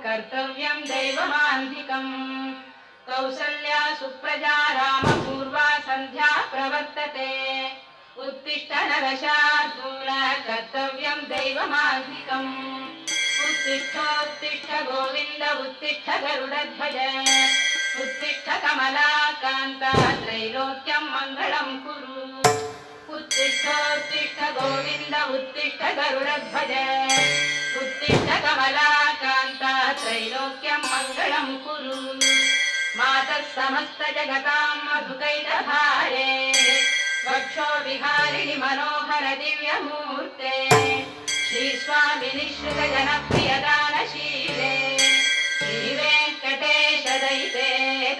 कर्तव्यं दैवमान्तिकम् कौसल्या सुप्रजा रामपूर्वा सन्ध्या प्रवर्तते उत्तिष्ठ नरशार्दूल कर्तव्यं दैवमान्तिकम् उत्तिष्ठोत्तिष्ठ गोविन्द उत्तिष्ठ गरुडध्वज उत्तिष्ठ कमलाकान्ता त्रैलोक्यं मङ्गलं कुरु उत्तिष्ठोत्तिष्ठ गोविन्द उत्तिष्ठ गरुडध्वज उत्तिष्ठ कमलाकान्ता त्रैलोक्यं मङ्गलं कुरु मातः समस्तजगतां मधुकैटभारे वक्षो विहारिणि मनोहर दिव्यमूर्ते श्रीस्वामिनि श्रुतजनप्रियदानशीले श्रीवेङ्कटेश दयिते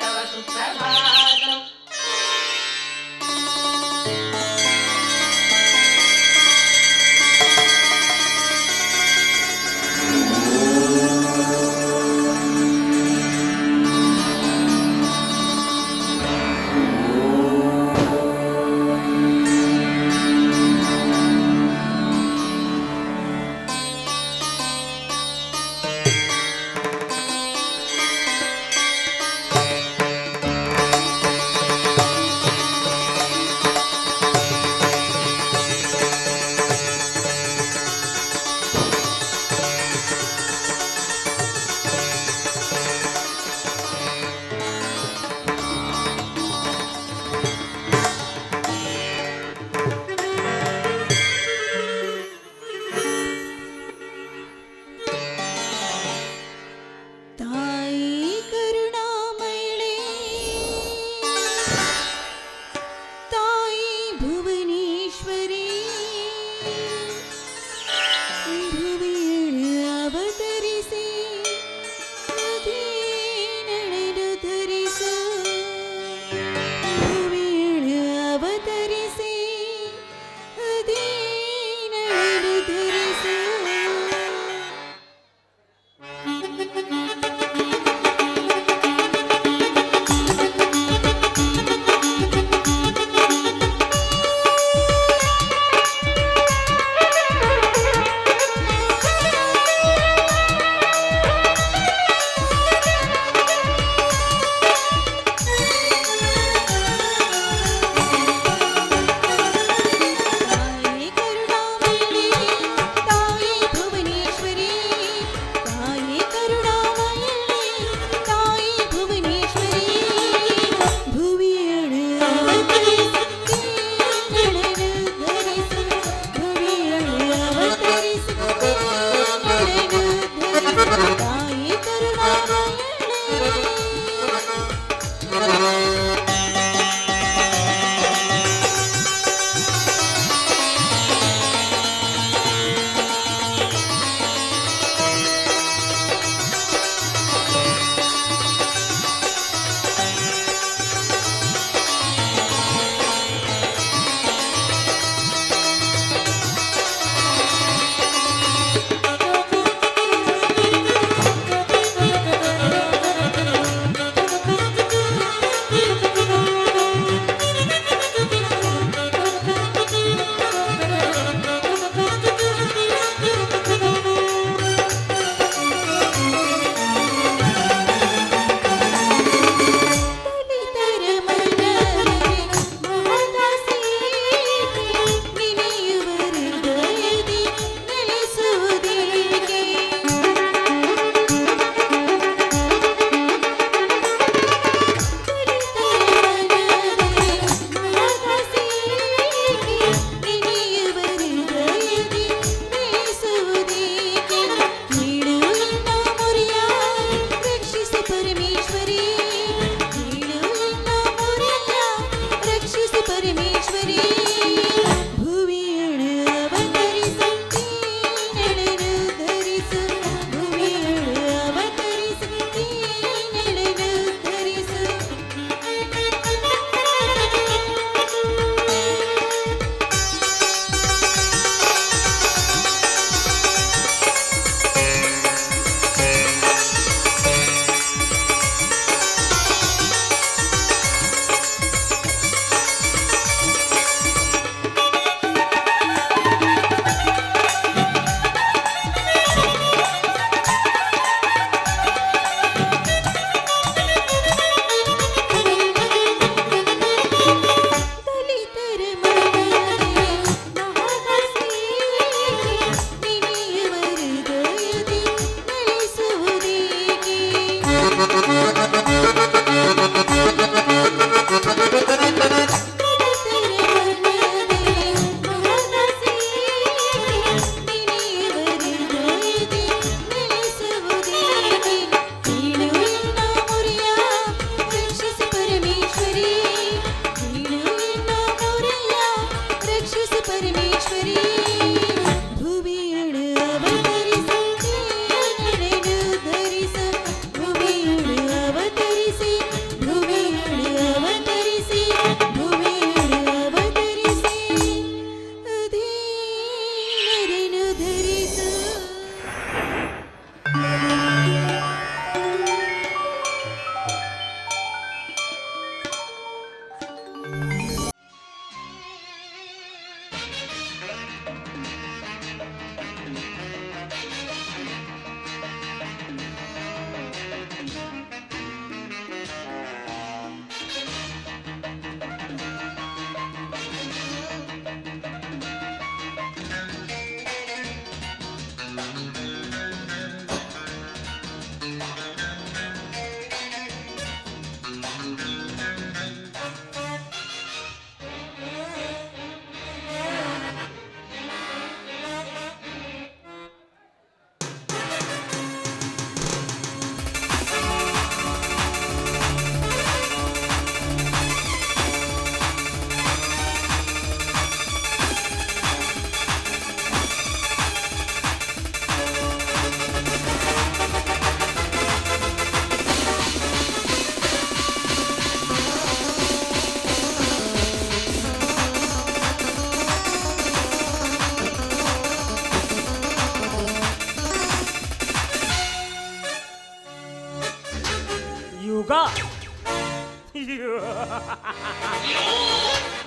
तव सुप्रभातम्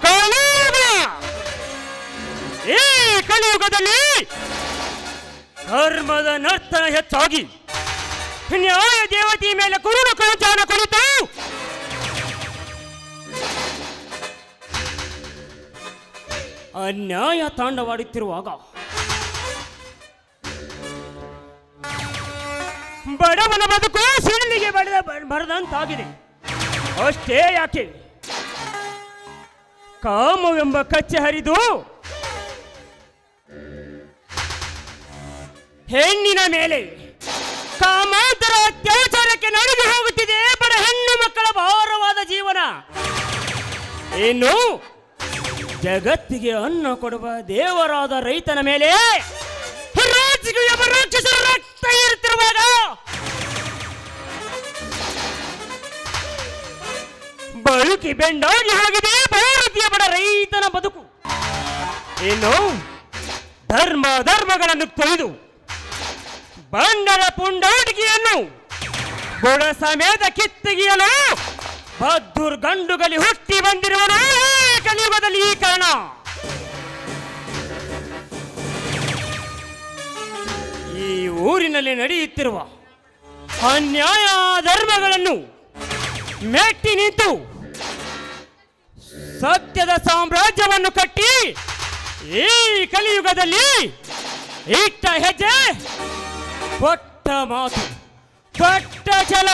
ಕಲಿಯುಗ! ಈ ಕಲಿಯುಗದಲ್ಲಿ ಧರ್ಮದ ನರ್ತನ ಹೆಚ್ಚಾಗಿ ನ್ಯಾಯ ದೇವತೆಯ ಮೇಲೆ ಕುರುಡು ಕಣಚಾನ ಕುಳಿತು ಅನ್ಯಾಯ ತಾಂಡವಾಡುತ್ತಿರುವಾಗ ಬಡವನ ಬದುಕು ಸಿಡಿಲಿಗೆ ಬರೆದಂತಾಗಿದೆ. ಅಷ್ಟೇ ಯಾಕೆ, ಕಾಮವೆಂಬ ಕಚ್ಚೆ ಹರಿದು ಹೆಣ್ಣಿನ ಮೇಲೆ ಕಾಮಾಂತರ ಅತ್ಯಾಚಾರಕ್ಕೆ ನಡೆದು ಹೋಗುತ್ತಿದೆ ಬಡ ಹೆಣ್ಣು ಮಕ್ಕಳ ಭಾರವಾದ ಜೀವನ. ಇನ್ನು ಜಗತ್ತಿಗೆ ಅನ್ನ ಕೊಡುವ ದೇವರಾದ ರೈತನ ಮೇಲೆ ರಾಕ್ಷಸರ ರಕ್ತ ಏರುತ್ತಿರುವಾಗ ಬದುಕಿ ಬೆಂಡಾಗಿ ಹೋಗಿದೆ ಭಾರತೀಯ ಬಡ ರೈತನ ಬದುಕು. ಇನ್ನು ಧರ್ಮಗಳನ್ನು ತೊಳೆದು ಬಂಡರ ಪುಂಡಾಟಿಕೆಯನ್ನು ಬುಡ ಸಮೇತ ಕಿತ್ತಿಗೆಯಲು ಬದ್ದೂರ್ ಗಂಡುಗಲಿ ಹುಟ್ಟಿ ಬಂದಿರುವನು ಕಲಿಯುಗದಲ್ಲಿ ಈ ಕಾರಣ. ಈ ಊರಿನಲ್ಲಿ ನಡೆಯುತ್ತಿರುವ ಅನ್ಯಾಯ ಧರ್ಮಗಳನ್ನು ಮೆಟ್ಟಿ ನಿಂತು ಸತ್ಯದ ಸಾಮ್ರಾಜ್ಯವನ್ನು ಕಟ್ಟಿ ಈ ಕಲಿಯುಗದಲ್ಲಿ ಇಟ್ಟ ಹೆಜ್ಜೆ ಕೊಟ್ಟ ಮಾತು ಕೊಟ್ಟ ಛಲ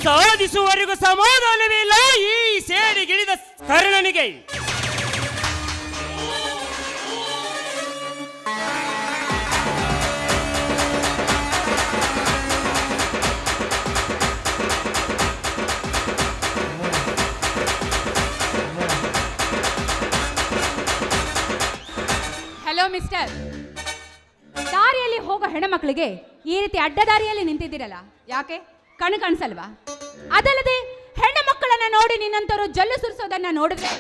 ಸಾಧಿಸುವವರೆಗೂ ಸಮಾಧಾನವೇ ಇಲ್ಲ ಈ ಸೇಡಿಗಿಳಿದ ಕರ್ಣನಿಗೆ. ಹಲೋ ಮಿಸ್ಟರ್, ದಾರಿಯಲ್ಲಿ ಹೋಗೋ ಹೆಣ್ಣುಮಕ್ಕಳಿಗೆ ಈ ರೀತಿ ಅಡ್ಡ ದಾರಿಯಲ್ಲಿ ನಿಂತಿದ್ದೀರಲ್ಲ, ಯಾಕೆ? ಕಣ್ಣು ಕಾಣಿಸಲ್ವಾ? ಅದಲ್ಲದೆ ಹೆಣ್ಣು ಮಕ್ಕಳನ್ನ ನೋಡಿ ನಿನ್ನಂತವರು ಜಲ್ಲು ಸುರಿಸೋದನ್ನ ನೋಡಿದ್ರೆ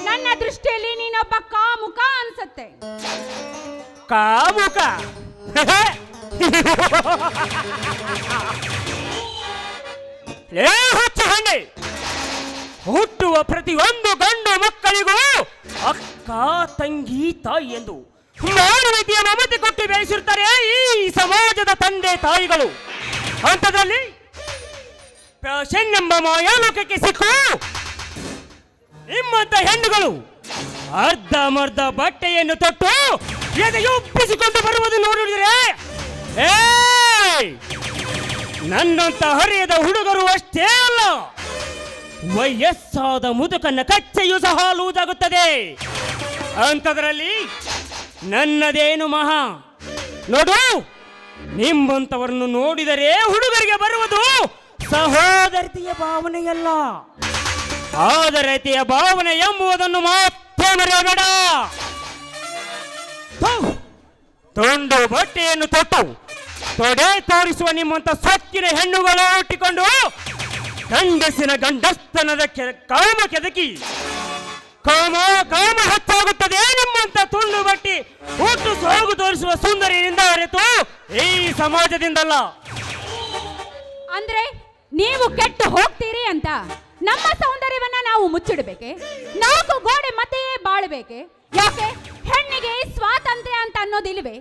ನನ್ನ ದೃಷ್ಟಿಯಲ್ಲಿ ನೀನೊಬ್ಬ ಕಾಮುಕ ಅನ್ಸತ್ತೆ. ಕಾಮುಕ? ಹಣ್ಣೆ, ಹುಟ್ಟುವ ಪ್ರತಿಯೊಂದು ಗಂಡು ಮಕ್ಕಳಿಗೂ ಅಕ್ಕ ತಂಗಿ ತಾಯಿ ಎಂದು ಮಾನವೀಯತೆಯ ಮಮತೆ ಕೊಟ್ಟು ಬೆಳೆಸಿರ್ತಾರೆ ಈ ಸಮಾಜದ ತಂದೆ ತಾಯಿಗಳು. ಅಂಥದ್ರಲ್ಲಿ ಫ್ಯಾಷನ್ ಎಂಬ ಮಾಯಾಲೋಕಕ್ಕೆ ಸಿಕ್ಕು ನಿಮ್ಮಂತ ಹೆಣ್ಣುಗಳು ಅರ್ಧಮರ್ಧ ಬಟ್ಟೆಯನ್ನು ತೊಟ್ಟು ಎದೆಯೊಪ್ಪಿಸಿಕೊಂಡು ಬರುವುದು ನೋಡಿದ್ರೆ ನನ್ನಂತ ಹರಿಯದ ಹುಡುಗರು ಅಷ್ಟೇ ಅಲ್ಲ, ವಯಸ್ಸಾದ ಮುದುಕನ್ನ ಕಚ್ಚೆಯೂ ಸಹ ಲೂಜಾಗುತ್ತದೆ. ಅಂಥದ್ರಲ್ಲಿ ನನ್ನದೇನು ಮಹಾ. ನೋಡು, ನಿಮ್ಮಂಥವರನ್ನು ನೋಡಿದರೆ ಹುಡುಗರಿಗೆ ಬರುವುದು ಸಹೋದರತೆಯ ಭಾವನೆಯಲ್ಲ, ಆದರತೆಯ ಭಾವನೆ ಎಂಬುದನ್ನು ಮಾತ್ರ ಮರೆಯಬೇಡ. ತುಂಡು ಬಟ್ಟೆಯನ್ನು ತೊಟ್ಟು ತೊಡೆ ತೋರಿಸುವ ನಿಮ್ಮಂತ ಸೊಕ್ಕಿನ ಹೆಣ್ಣುಗಳು ಹುಟ್ಟಿಕೊಂಡು ಗಂಡಸಿನ ಗಂಡಸ್ತನದ ಕಾಮ ಕೆದಕಿ ಕಾಮ ಹೆಚ್ಚಾಗುತ್ತದೆ. ನಿಮ್ಮಂತ ತುಂಡು ಬಟ್ಟಿ ಹುಟ್ಟು ಸೋಗು ತೋರಿಸುವ ಸುಂದರಿಯಿಂದ ಅರಿತು ಈ ಸಮಾಜದಿಂದಲ್ಲ. ಅಂದ್ರೆ ನೀವು ಕೆಟ್ಟು ಹೋಗ್ತೀರಿ ಅಂತ ನಮ್ಮ ಸೌಂದರ್ಯವನ್ನ ನಾವು ಮುಚ್ಚಿಡಬೇಕೆ? ನಾಲ್ಕು ಗೋಡೆ ಮಧ್ಯೆಯೇ ಬಾಳಬೇಕೆ? ಯಾಕೆ? ಹೆಣ್ಣಿಗೆ ಸ್ವಾತಂತ್ರ್ಯ ಅಂತ ಅನ್ನೋದಿಲ್ವೇ?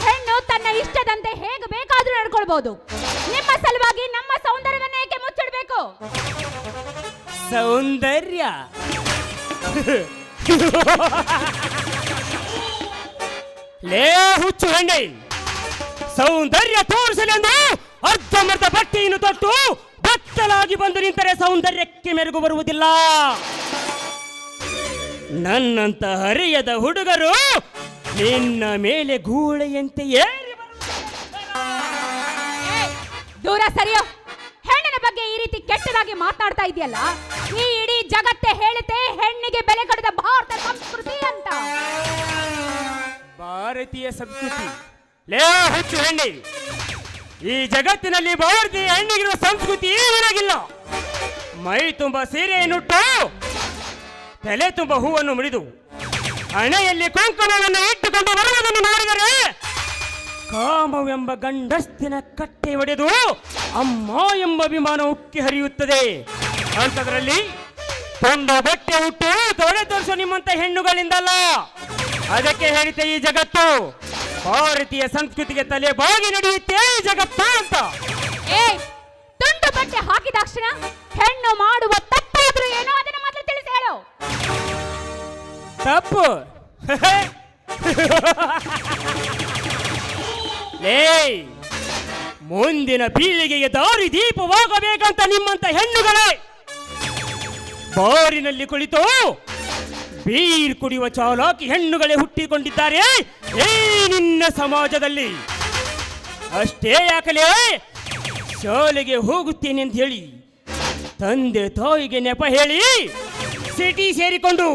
ಹೆಣ್ಣು ತನ್ನ ಇಷ್ಟದಂತೆ ಹೇಗೆ ಬೇಕಾದ್ರೂ ನಡ್ಕೊಳ್ಬಹುದು. ನಿಮ್ಮ ಸಲುವಾಗಿ ನಮ್ಮ ಸೌಂದರ್ಯವನ್ನ ಏಕೆ ಮುಚ್ಚಿಡಬೇಕು? ಸೌಂದರ್ಯ ಲೇ ಹುಚ್ಚು ಹೆಣ್ಣೆ, ಸೌಂದರ್ಯ ತೋರಿಸಲೆಂದು ಅರ್ಧಮರ್ಧ ಬಟ್ಟೆಯನ್ನು ತೊಟ್ಟು ಬತ್ತಲಾಗಿ ಬಂದು ನಿಂತರೆ ಸೌಂದರ್ಯಕ್ಕೆ ಮೆರುಗು ಬರುವುದಿಲ್ಲ. ನನ್ನಂತ ಹರಿಯದ ಹುಡುಗರು ನಿನ್ನ ಮೇಲೆ ಗೂಳೆಯಂತೆ ಏರಿ ದೂರ ಸರಿಯೋ. ಹೆಣ್ಣಿನ ಬಗ್ಗೆ ಈ ರೀತಿ ಕೆಟ್ಟದಾಗಿ ಮಾತನಾಡ್ತಾ ಇದೆಯಲ್ಲ, ಈ ಇಡೀ ಜಗತ್ತೇ ಹೇಳುತ್ತೆ ಹೆಣ್ಣಿಗೆ ಬೆಲೆ ಕೊಡದ ಭಾರತ ಸಂಸ್ಕೃತಿ ಅಂತ. ಭಾರತೀಯ ಸಂಸ್ಕೃತಿ? ಲೇ ಹುಚ್ಚು ಹೆಣ್ಣೆ, ಈ ಜಗತ್ತಿನಲ್ಲಿ ಭಾರತೀಯ ಹೆಣ್ಣಿಗಿರುವ ಸಂಸ್ಕೃತಿ ಏನಾಗಿಲ್ಲ. ಮೈ ತುಂಬ ಸೀರೆಯನ್ನುಟ್ಟು ತಲೆ ತುಂಬ ಹೂವನ್ನು ಮುಡಿದು ಹಣೆಯಲ್ಲಿ ಕುಂಕುಮವನ್ನು ಇಟ್ಟುಕೊಂಡು ಬರುವುದನ್ನು ನೋಡಿದರೆ ಕಾಮವೆಂಬ ಗಂಡಸ್ತಿನ ಕಟ್ಟೆ ಒಡೆದು ಅಮ್ಮ ಎಂಬ ಅಭಿಮಾನ ಉಕ್ಕಿ ಹರಿಯುತ್ತದೆ. ಅಂಥದ್ರಲ್ಲಿ ತೊಂದ ಬಟ್ಟೆ ಹುಟ್ಟು ತೊಡೆ ತೋರಿಸೋ ನಿಮ್ಮಂತ ಹೆಣ್ಣುಗಳಿಂದಲ್ಲ. ಅದಕ್ಕೆ ಹೇಳಿತೆ ಈ ಜಗತ್ತು ಭಾರತೀಯ ಸಂಸ್ಕೃತಿಗೆ ತಲೆ ಬಾಗಿ ನಡೆಯುತ್ತೆ ಈ ಜಗತ್ತು ಅಂತ. ಏ ತುಂಡು ಬಟ್ಟೆ ಹಾಕಿದಾಕ್ಷಣ ಹೆಣ್ಣು ಮಾಡುವ ತಪ್ಪಾದ್ರೂ ಏನೋ ಅದನ್ನ ಮಾತ್ರ ತಿಳಿಸಿ ಹೇಳು. ತಪ್ಪು ಲೇ, ಮುಂದಿನ ಪೀಳಿಗೆಗೆ ದಾರಿ ದೀಪವಾಗಬೇಕಂತ ನಿಮ್ಮಂತ ಹೆಣ್ಣುಗಳೇ ಬಾರಿನಲ್ಲಿ ಕುಳಿತು ಬೀರ್ ಕುಡಿಯುವ ಚಾಲಾಕಿ ಹೆಣ್ಣುಗಳೇ ಹುಟ್ಟಿಕೊಂಡಿದ್ದಾರೆ ಈ ನಿನ್ನ ಸಮಾಜದಲ್ಲಿ. ಅಷ್ಟೇ ಯಾಕಲೇ, ಶಾಲೆಗೆ ಹೋಗುತ್ತೇನೆ ಅಂತ ಹೇಳಿ ತಂದೆ ತಾಯಿಗೆ ನೆಪ ಹೇಳಿ ಸಿಟಿ ಸೇರಿಕೊಂಡು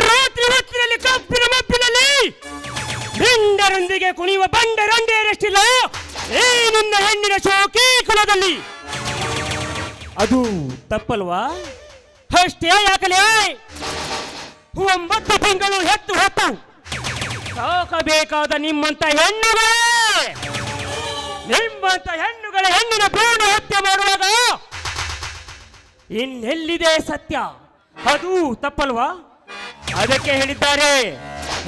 ರಾತ್ರಿ ಹೊತ್ತಿನಲ್ಲಿ ಕಪ್ಪಿನ ಮಬ್ಬಿನಲ್ಲಿ ಗಂಡರೊಂದಿಗೆ ಕುಣಿಯುವ ಬಂಡರಂಡೇರಷ್ಟಿಲ್ಲ ಈ ನಿನ್ನ ಹೆಣ್ಣಿನ ಶೋಕಿ ಕುಲದಲ್ಲಿ. ಅದು ತಪ್ಪಲ್ವಾ? ಅಷ್ಟೇ ಯಾಕಲೇ, 9 ತಿಂಗಳು ಹೆತ್ತು ಹೊತ್ತು ಸಾಕಬೇಕಾದ ನಿಮ್ಮಂತ ಹೆಣ್ಣುಗಳ ಹೆಣ್ಣಿನ ಭ್ರೂಣ ಹತ್ಯೆ ಮಾಡುವಾಗ ಇನ್ನೆಲ್ಲಿದೆ ಸತ್ಯ? ಅದು ತಪ್ಪಲ್ವಾ? ಅದಕ್ಕೆ ಹೇಳಿದ್ದಾರೆ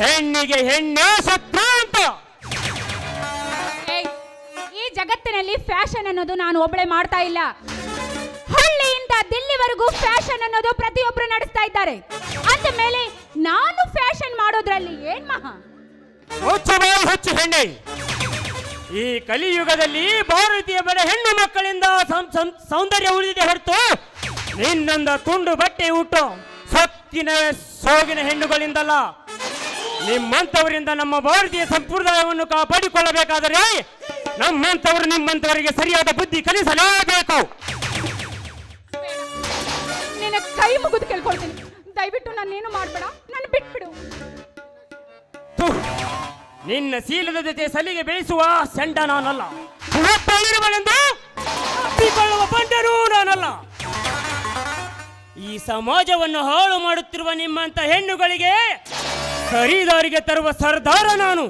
ಹೆಣ್ಣಿಗೆ ಹೆಣ್ಣೇ ಸತ್ಯ ಅಂತ. ಈ ಜಗತ್ತಿನಲ್ಲಿ ಫ್ಯಾಷನ್ ಅನ್ನೋದು ನಾನು ಒಬ್ಬಳೆ ಮಾಡ್ತಾ ಇಲ್ಲ. ಹಳ್ಳಿಯಿಂದ ದಿಲ್ಲಿವರೆಗೂ ಫ್ಯಾಷನ್ ಅನ್ನೋದು ಪ್ರತಿಯೊಬ್ಬರು ನಡೆಸ್ತಾ ಇದ್ದಾರೆ. ಅಂದ ಮೇಲೆ ನಾನು ಫ್ಯಾಷನ್ ಮಾಡೋದ್ರಲ್ಲಿ ಏನ್ ಮಹಾ? ಹುಚ್ಚು ಹೆಣ್ಣೆ, ಈ ಕಲಿಯುಗದಲ್ಲಿ ಭಾರತೀಯ ಬಡ ಹೆಣ್ಣು ಮಕ್ಕಳಿಂದ ಸೌಂದರ್ಯ ಉಳಿದಿದೆ ಹೊರತು ನಿನ್ನಂದ ತುಂಡು ಬಟ್ಟೆ ಹುಟ್ಟು ಸೊಕ್ಕಿನ ಸೋಗಿನ ಹೆಣ್ಣುಗಳಿಂದಲ್ಲ. ನಿಮ್ಮಂಥವರಿಂದ ನಮ್ಮ ಭಾರತೀಯ ಸಂಪ್ರದಾಯವನ್ನು ಕಾಪಾಡಿಕೊಳ್ಳಬೇಕಾದರೆ ನಮ್ಮಂಥವರು ನಿಮ್ಮಂಥವರಿಗೆ ಸರಿಯಾದ ಬುದ್ಧಿ ಕಲಿಸಲೇಬೇಕು. ನಿನ್ನ ಕೈ ಮುಗಿದು ಕೇಳ್ಕೊಳ್ತೀನಿ, ದಯವಿಟ್ಟು ನಾನೇನು ಮಾಡಬೇಡ, ನನ್ನ ಬಿಟ್ಬಿಡು. ನಿನ್ನ ಶೀಲದ ಜೊತೆ ಸಲಿಗೆ ಬೆಳೆಸುವ ಸೆಂಡ ನಾನಲ್ಲ, ಅಪ್ಪಿಕೊಳ್ಳುವ ಬಂಡರೂ ನಾನಲ್ಲ. ಈ ಸಮಾಜವನ್ನು ಹಾಳು ಮಾಡುತ್ತಿರುವ ನಿಮ್ಮಂತ ಹೆಣ್ಣುಗಳಿಗೆ ಸರಿದಾರಿಗೆ ತರುವ ಸರ್ದಾರ ನಾನು.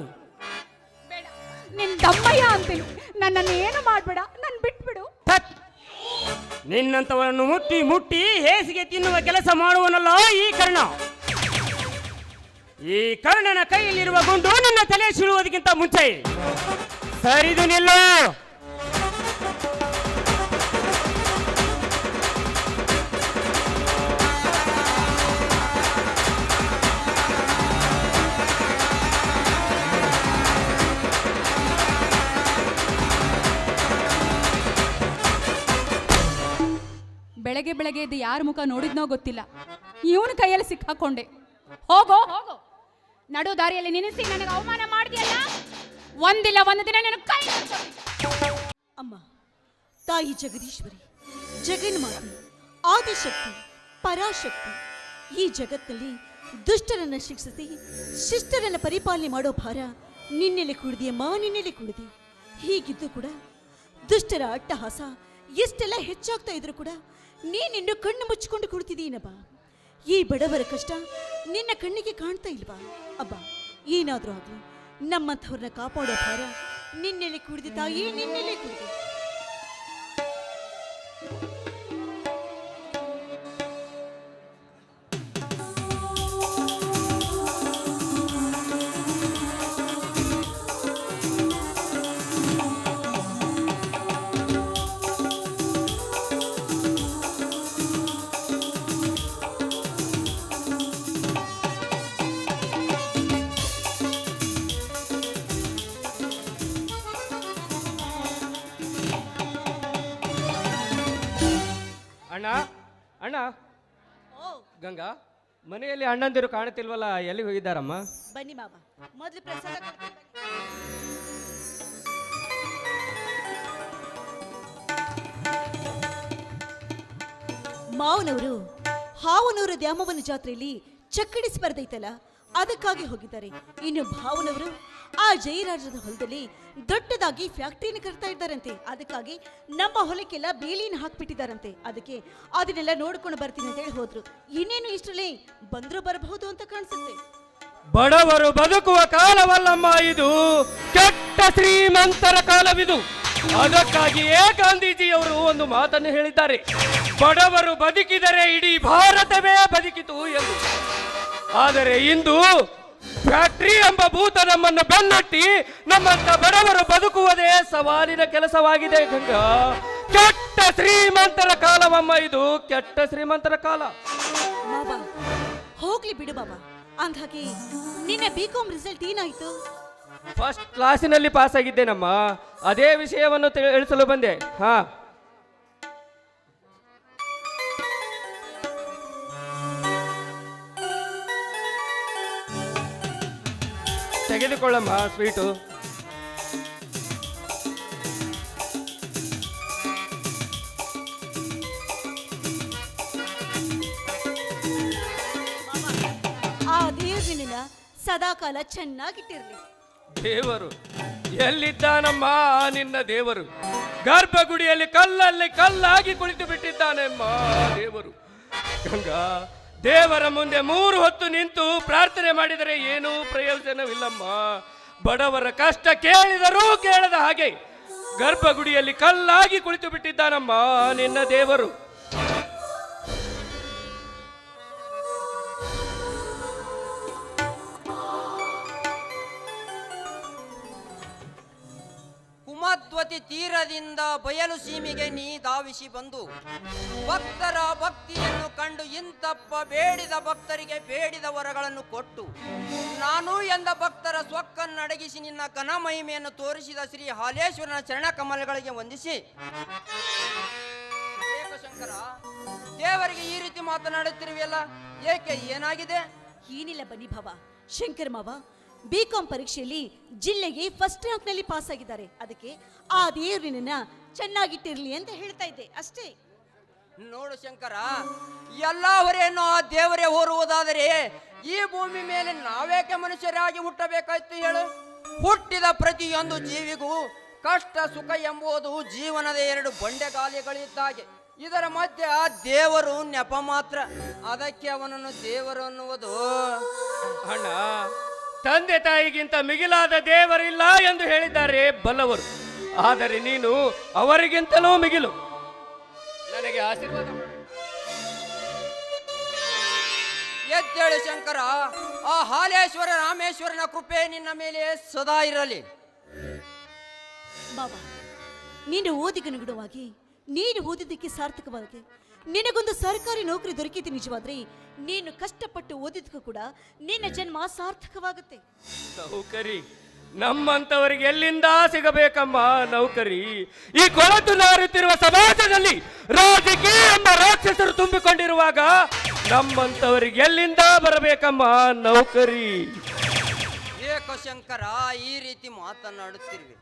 ನಿನ್ ದಮ್ಮಯ್ಯ ಅಂತೀನಿ, ನನ್ನನ್ನು ಏನು ಮಾಡಬೇಡ, ನನ್ನ ಬಿಟ್ಬಿಡು. ನಿನ್ನಂತವರನ್ನು ಮುಟ್ಟಿ ಮುಟ್ಟಿ ಹೇಸಿಗೆ ತಿನ್ನುವ ಕೆಲಸ ಮಾಡುವನಲ್ಲ ಈ ಕರ್ಣ. ಈ ಕರ್ಣನ ಕೈಯಲ್ಲಿರುವ ಗುಂಡು ನಿನ್ನ ತಲೆ ಸಿಳುವುದಕ್ಕಿಂತ ಮುಂಚೆ ಸರಿದು ನಿಲ್ಲು. ಬೆಳಗ್ಗೆ ಬೆಳಗ್ಗೆ ಇದು ಯಾರ ಮುಖ ನೋಡಿದ್ನೋ ಗೊತ್ತಿಲ್ಲ, ಇವನ ಕೈಯಲ್ಲಿ ಸಿಕ್ಕಾಕೊಂಡೆ. ಹೋಗೋ ಹೋಗೋ, ನಡು ದಾರಿಯಲ್ಲಿ ನಿಲ್ಲಿಸಿ ನನಗೆ ಅವಮಾನ ಮಾಡಿದೆಯಲ್ಲ, ಒಂದಿಲ್ಲ ಒಂದು ದಿನ ನನ್ನ ಕೈ ಅಮ್ಮ, ತಾಯಿ ಜಗದೀಶ್ವರಿ, ಜಗನ್ಮಾತೆ, ಆದಿಶಕ್ತಿ, ಪರಾಶಕ್ತಿ, ಈ ಜಗತ್ತಲ್ಲಿ ದುಷ್ಟರನ್ನ ಶಿಕ್ಷಿಸಿ ಶಿಷ್ಟರನ್ನ ಪರಿಪಾಲನೆ ಮಾಡೋ ಭಾರ ನಿನ್ನೆಲೆ ಕುಡಿದೆಯಮ್ಮ, ನಿನ್ನೆಲೆ ಕುಡಿದೆ. ಹೀಗಿದ್ದು ಕೂಡ ದುಷ್ಟರ ಅಟ್ಟಹಾಸ ಎಷ್ಟೆಲ್ಲ ಹೆಚ್ಚಾಗ್ತಾ ಇದ್ರು ಕೂಡ ನೀನಿನ್ನು ಕಣ್ಣು ಮುಚ್ಚಿಕೊಂಡು ಕುಳಿತಿದ್ದೀನಬ್ಬ. ಈ ಬಡವರ ಕಷ್ಟ ನಿನ್ನ ಕಣ್ಣಿಗೆ ಕಾಣ್ತಾ ಇಲ್ವಾ? ಅಬ್ಬ, ಏನಾದ್ರೂ ಆಗ್ಲಿ, ನಮ್ಮಂಥವ್ರನ್ನ ಕಾಪಾಡೋ ಭಾರ ನಿನ್ನೆಲೆ ಕುಡಿದೆ ತಾಯಿ, ನಿನ್ನೆಲೆ ಕುಡಿದೆ. ಅಣ್ಣ ಅಣ್ಣ, ಗಂಗಾ, ಮನೆಯಲ್ಲಿ ಅಣ್ಣಂದಿರು ಕಾಣುತ್ತಿಲ್ವಲ್ಲ, ಎಲ್ಲಿಗೆ ಹೋಗಿದ್ದಾರಮ್ಮ? ಬನ್ನಿ ಮಾವ, ಮೊದಲು ಪ್ರಸಾದ ಕೊಡ್ತೀನಿ. ಮಾವನವರು ಹಾವನೂರು ದ್ಯಾಮವನ ಜಾತ್ರೆಯಲ್ಲಿ ಚಕ್ಕಡಿ ಸ್ಪರ್ಧೆ ಐತಲ್ಲ, ಅದಕ್ಕಾಗಿ ಹೋಗಿದ್ದಾರೆ. ಇನ್ನು ಭಾವನವರು ಆ ಜಯರಾಜದ ಹೊಲದಲ್ಲಿ ದೊಡ್ಡದಾಗಿ ಫ್ಯಾಕ್ಟರಿನ ಕಟ್ತಾ ಇದ್ದಾರಂತೆ. ಅದಕ್ಕಾಗಿ ನಮ್ಮ ಹೊಲಕ್ಕೆಲ್ಲ ಬೇಲಿನ ಹಾಕ್ಬಿಟ್ಟಿದ್ದಾರಂತೆ. ಅದಕ್ಕೆ ಅದನ್ನೆಲ್ಲ ನೋಡ್ಕೊಂಡು ಬರ್ತೀನಿ ಅಂತ ಹೇಳಿ ಹೋದ್ರು. ಇನ್ನೇನು ಇಷ್ಟರಲ್ಲಿ ಬಂದ್ರು ಬರಬಹುದು ಅಂತ ಕಾಣಿಸುತ್ತೆ. ಬಡವರು ಬದುಕುವ ಕಾಲವಲ್ಲಮ್ಮ ಇದು, ಕೆಟ್ಟ ಶ್ರೀಮಂತರ ಕಾಲವಿದು. ಅದಕ್ಕಾಗಿಯೇ ಗಾಂಧೀಜಿಯವರು ಒಂದು ಮಾತನ್ನು ಹೇಳಿದ್ದಾರೆ, ಬಡವರು ಬದುಕಿದರೆ ಇಡೀ ಭಾರತವೇ ಬದುಕಿತು ಎಂದು. ಆದರೆ ಇಂದು ಫ್ಯಾಕ್ಟರಿ ಎಂಬ ಭೂತ ನಮ್ಮನ್ನು ಬೆನ್ನಟ್ಟಿ ನಮ್ಮಂತ ಬಡವರು ಬದುಕುವುದೇ ಸವಾಲಿನ ಕೆಲಸವಾಗಿದೆ ಗಂಗಾ. ಕೆಟ್ಟ ಶ್ರೀಮಂತರ ಕಾಲವಮ್ಮ ಇದು, ಕೆಟ್ಟ ಶ್ರೀಮಂತರ ಕಾಲ. ಮಾವ ಹೋಗ್ಲಿ ಬಿಡು ಮಾವ. ಹಂಗಾಗಿ ನಿನ್ನ ಬಿಕಾಂ ರಿಸಲ್ಟ್ ಏನಾಯ್ತು? ಫಸ್ಟ್ ಕ್ಲಾಸಿನಲ್ಲಿ ಪಾಸ್ ಆಗಿದ್ದೇನಮ್ಮ, ಅದೇ ವಿಷಯವನ್ನು ತಿಳಿಸಲು ಬಂದೆ. ಹಾ, ತೆಗೆದುಕೊಳ್ಳಮ್ಮ ಸ್ವೀಟು. ಆ ದೇವ್ರಿನ ಸದಾಕಾಲ ಚೆನ್ನಾಗಿಟ್ಟಿರ್ಲಿ. ದೇವರು ಎಲ್ಲಿದ್ದಾನಮ್ಮ? ನಿನ್ನ ದೇವರು ಗರ್ಭಗುಡಿಯಲ್ಲಿ ಕಲ್ಲಲ್ಲಿ ಕಲ್ಲಾಗಿ ಕುಳಿತು ಬಿಟ್ಟಿದ್ದಾನೆಮ್ಮ ದೇವರು. ಗಂಗಾ, ದೇವರ ಮುಂದೆ 3 ಹೊತ್ತು ನಿಂತು ಪ್ರಾರ್ಥನೆ ಮಾಡಿದರೆ ಏನೂ ಪ್ರಯೋಜನವಿಲ್ಲಮ್ಮ. ಬಡವರ ಕಷ್ಟ ಕೇಳಿದರೂ ಕೇಳದ ಹಾಗೆ ಗರ್ಭಗುಡಿಯಲ್ಲಿ ಕಲ್ಲಾಗಿ ಕುಳಿತು ಬಿಟ್ಟಿದ್ದಾನಮ್ಮ ನಿನ್ನ ದೇವರು. ಕುಮದ್ವತಿ ತೀರದಿಂದ ಬಯಲು ಸೀಮೆಗೆ ನೀ ಧಾವಿಸಿ ಬಂದು ಭಕ್ತರ ಭಕ್ತಿಯನ್ನು ಕಂಡು ಇಂತಪ್ಪ ಬೇಡಿದ ಭಕ್ತರಿಗೆ ಬೇಡಿದ ವರಗಳನ್ನು ಕೊಟ್ಟು ನಾನು ಎಂದ ಭಕ್ತರ ಸ್ವಕ್ಕನ್ನು ಅಡಗಿಸಿ ನಿನ್ನ ಘನ ಮಹಿಮೆಯನ್ನು ತೋರಿಸಿದ ಶ್ರೀ ಹಾಲೇಶ್ವರನ ಚರಣ ಕಮಲಗಳಿಗೆ ವಂದಿಸಿ, ಶಂಕರ ದೇವರಿಗೆ ಈ ರೀತಿ ಮಾತನಾಡುತ್ತಿರುವೆಯಲ್ಲ, ಏಕೆ? ಏನಾಗಿದೆ? ಏನಿಲ್ಲ ಬನ್ನಿ ಭಾವ. ಶಂಕರ್ ಮಾವ ಬಿಕಾಂ ಪರೀಕ್ಷೆಯಲ್ಲಿ ಜಿಲ್ಲೆಗೆ ಫಸ್ಟ್ ರ್ಯಾಂಕ್ ನಲ್ಲಿ ಪಾಸ್ ಆಗಿದ್ದಾರೆ. ಅದಕ್ಕೆ ಆ ದೇವ್ರಿನ ಚೆನ್ನಾಗಿಟ್ಟಿರ್ಲಿ ಅಂತ ಹೇಳ್ತಾ ಇದ್ದೆ ಅಷ್ಟೇ. ನೋಡು ಶಂಕರ, ಎಲ್ಲ ಹೊರೆಯನ್ನು ಆ ದೇವರೇ ಹೊರುವುದಾದರೆ ಈ ಭೂಮಿ ಮೇಲೆ ನಾವೇಕೆ ಮನುಷ್ಯರಾಗಿ ಹುಟ್ಟಬೇಕಾಯ್ತು ಹೇಳು? ಹುಟ್ಟಿದ ಪ್ರತಿಯೊಂದು ಜೀವಿಗೂ ಕಷ್ಟ ಸುಖ ಎಂಬುದು ಜೀವನದ 2 ಬಂಡೆಗಾಲಿಗಳಿದ್ದಾಗೆ. ಇದರ ಮಧ್ಯೆ ಆ ದೇವರು ನೆಪ ಮಾತ್ರ. ಅದಕ್ಕೆ ಅವನನ್ನು ದೇವರು ಅನ್ನುವುದು. ಅಣ್ಣ, ತಂದೆ ತಾಯಿಗಿಂತ ಮಿಗಿಲಾದ ದೇವರಿಲ್ಲ ಎಂದು ಹೇಳಿದ್ದಾರೆ ಬಲ್ಲವರು. ಆದರೆ ನೀನು ಅವರಿಗಿಂತಲೂ ಮಿಗಿಲು. ನನಗೆ ಆಶೀರ್ವಾದ ಮಾಡು. ಎದ್ದೇಳು ಶಂಕರ, ಆ ಹಾಲೇಶ್ವರ ರಾಮೇಶ್ವರನ ಕೃಪೆ ನಿನ್ನ ಮೇಲೆ ಸದಾ ಇರಲಿ. ಬಾಬಾ, ನೀನು ಓದಿಗನುಗುಣವಾಗಿ ನೀನು ಓದಿದ್ದಕ್ಕೆ ಸಾರ್ಥಕವಾಗಿ ನಿನಗೊಂದು ಸರ್ಕಾರಿ ನೌಕರಿ ದೊರಕಿತು. ನಿಜವಾದ್ರೆ ನೀನು ಕಷ್ಟಪಟ್ಟು ಓದಿದ್ದಕ್ಕೂ ಕೂಡ ನಿನ್ನ ಜನ್ಮ ಸಾರ್ಥಕವಾಗುತ್ತೆ. ನೌಕರಿ ನಮ್ಮಂತವರಿಗೆ ಎಲ್ಲಿಂದ ಸಿಗಬೇಕಮ್ಮ ನೌಕರಿ? ಈ ಕೊಳತು ನಾರುತ್ತಿರುವ ಸಮಾಜದಲ್ಲಿ ರಾಜಕೀಯ ಎಂಬ ರಾಕ್ಷಸರು ತುಂಬಿಕೊಂಡಿರುವಾಗ ನಮ್ಮಂತವರಿಗೆ ಎಲ್ಲಿಂದ ಬರಬೇಕಮ್ಮ ನೌಕರಿ? ಶಂಕರ, ಈ ರೀತಿ ಮಾತನಾಡುತ್ತಿರುವೆ.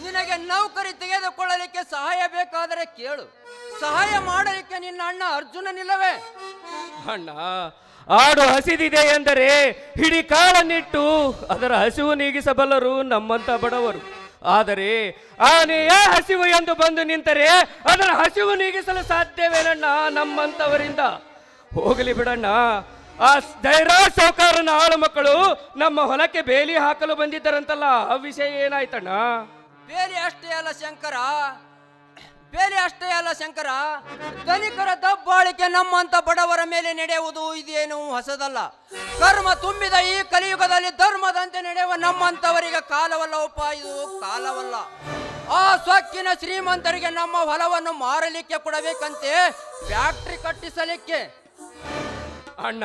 ನಿನಗೆ ನೌಕರಿ ತೆಗೆದುಕೊಳ್ಳಲಿಕ್ಕೆ ಸಹಾಯ ಬೇಕಾದರೆ ಕೇಳು. ಸಹಾಯ ಮಾಡಲಿಕ್ಕೆ ನಿನ್ನ ಅಣ್ಣ ಅರ್ಜುನನಿಲ್ಲವೇ? ಅಣ್ಣ, ಆಡು ಹಸಿದಿದೆ ಎಂದರೆ ಹಿಡಿ ಕಾಳನ್ನಿಟ್ಟು ಅದರ ಹಸಿವು ನೀಗಿಸಬಲ್ಲರು ನಮ್ಮಂತ ಬಡವರು. ಆದರೆ ಆನೆಯ ಹಸಿವು ಎಂದು ಬಂದು ನಿಂತರೆ ಅದರ ಹಸಿವು ನೀಗಿಸಲು ಸಾಧ್ಯವೇನಣ್ಣ ನಮ್ಮಂತವರಿಂದ? ಹೋಗಲಿ ಬಿಡಣ್ಣ. ಆ ಧೈರ್ಯ ಸೌಕಾರನ ಆಳು ಮಕ್ಕಳು ನಮ್ಮ ಹೊಲಕ್ಕೆ ಬೇಲಿ ಹಾಕಲು ಬಂದಿದ್ದರಂತಲ್ಲ, ಆ ವಿಷಯ ಏನಾಯ್ತಣ್ಣ? ಬೇಲಿ ಅಷ್ಟೇ ಅಲ್ಲ ಶಂಕರ, ಬೇಲಿ ಅಷ್ಟೇ ಅಲ್ಲ ಶಂಕರ, ಧನಿಕರ ದಬ್ಬಾಳಿಕೆ ನಮ್ಮಂತ ಬಡವರ ಮೇಲೆ ನಡೆಯುವುದು ಇದೇನು ಹೊಸದಲ್ಲ. ಕರ್ಮ ತುಂಬಿದ ಈ ಕಲಿಯುಗದಲ್ಲಿ ಧರ್ಮದಂತೆ ನಡೆಯುವ ನಮ್ಮಂತವರಿಗೆ ಕಾಲವಲ್ಲವಪ್ಪ, ಇದು ಕಾಲವಲ್ಲ. ಆ ಸೊಕ್ಕಿನ ಶ್ರೀಮಂತರಿಗೆ ನಮ್ಮ ಹೊಲವನ್ನು ಮಾರಲಿಕ್ಕೆ ಕೊಡಬೇಕಂತೆ, ಫ್ಯಾಕ್ಟ್ರಿ ಕಟ್ಟಿಸಲಿಕ್ಕೆ. ಅಣ್ಣ,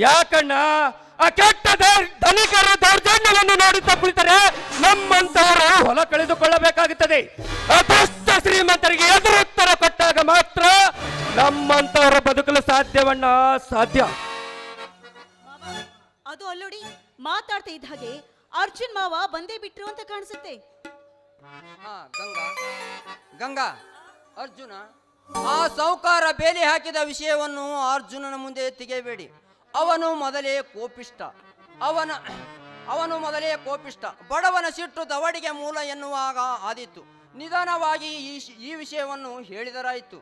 ಯಾಕಣ್ಣ ಆ ಕೆಟ್ಟ ಧನಿಕರ ದೌರ್ಜನ್ಯವನ್ನು ನೋಡುತ್ತಾ ಕುಳಿತರೆ ನಮ್ಮಂತವರು ಹೊಲ ಕಳೆದುಕೊಳ್ಳಬೇಕಾಗುತ್ತದೆ. ಅದೃಷ್ಟ ಶ್ರೀಮಂತರಿಗೆ ಎದುರುತ್ತರ ಕೊಟ್ಟಾಗ ಮಾತ್ರ ನಮ್ಮಂತವರು ಬದುಕಲು ಸಾಧ್ಯವಣ್ಣ, ಸಾಧ್ಯ. ಅದು ಅಲ್ಲೋಡಿ, ಮಾತಾಡ್ತಾ ಇದ್ದ ಹಾಗೆ ಅರ್ಜುನ್ ಮಾವ ಬಂದೇ ಬಿಟ್ರು ಅಂತ ಕಾಣಿಸುತ್ತೆ. ಗಂಗಾ, ಗಂಗಾ, ಅರ್ಜುನ, ಆ ಸೌಕಾರ ಬೇಲಿ ಹಾಕಿದ ವಿಷಯವನ್ನು ಅರ್ಜುನನ ಮುಂದೆ ತೆಗೆಯಬೇಡಿ. ಅವನು ಮೊದಲೇ ಕೋಪಿಷ್ಟ. ಬಡವನ ಸಿಟ್ಟು ದವಡಿಗೆ ಮೂಲ ಎನ್ನುವಾಗ ಆದಿತ್ತು. ನಿಧಾನವಾಗಿ ಈ ವಿಷಯವನ್ನು ಹೇಳಿದರಾಯಿತು.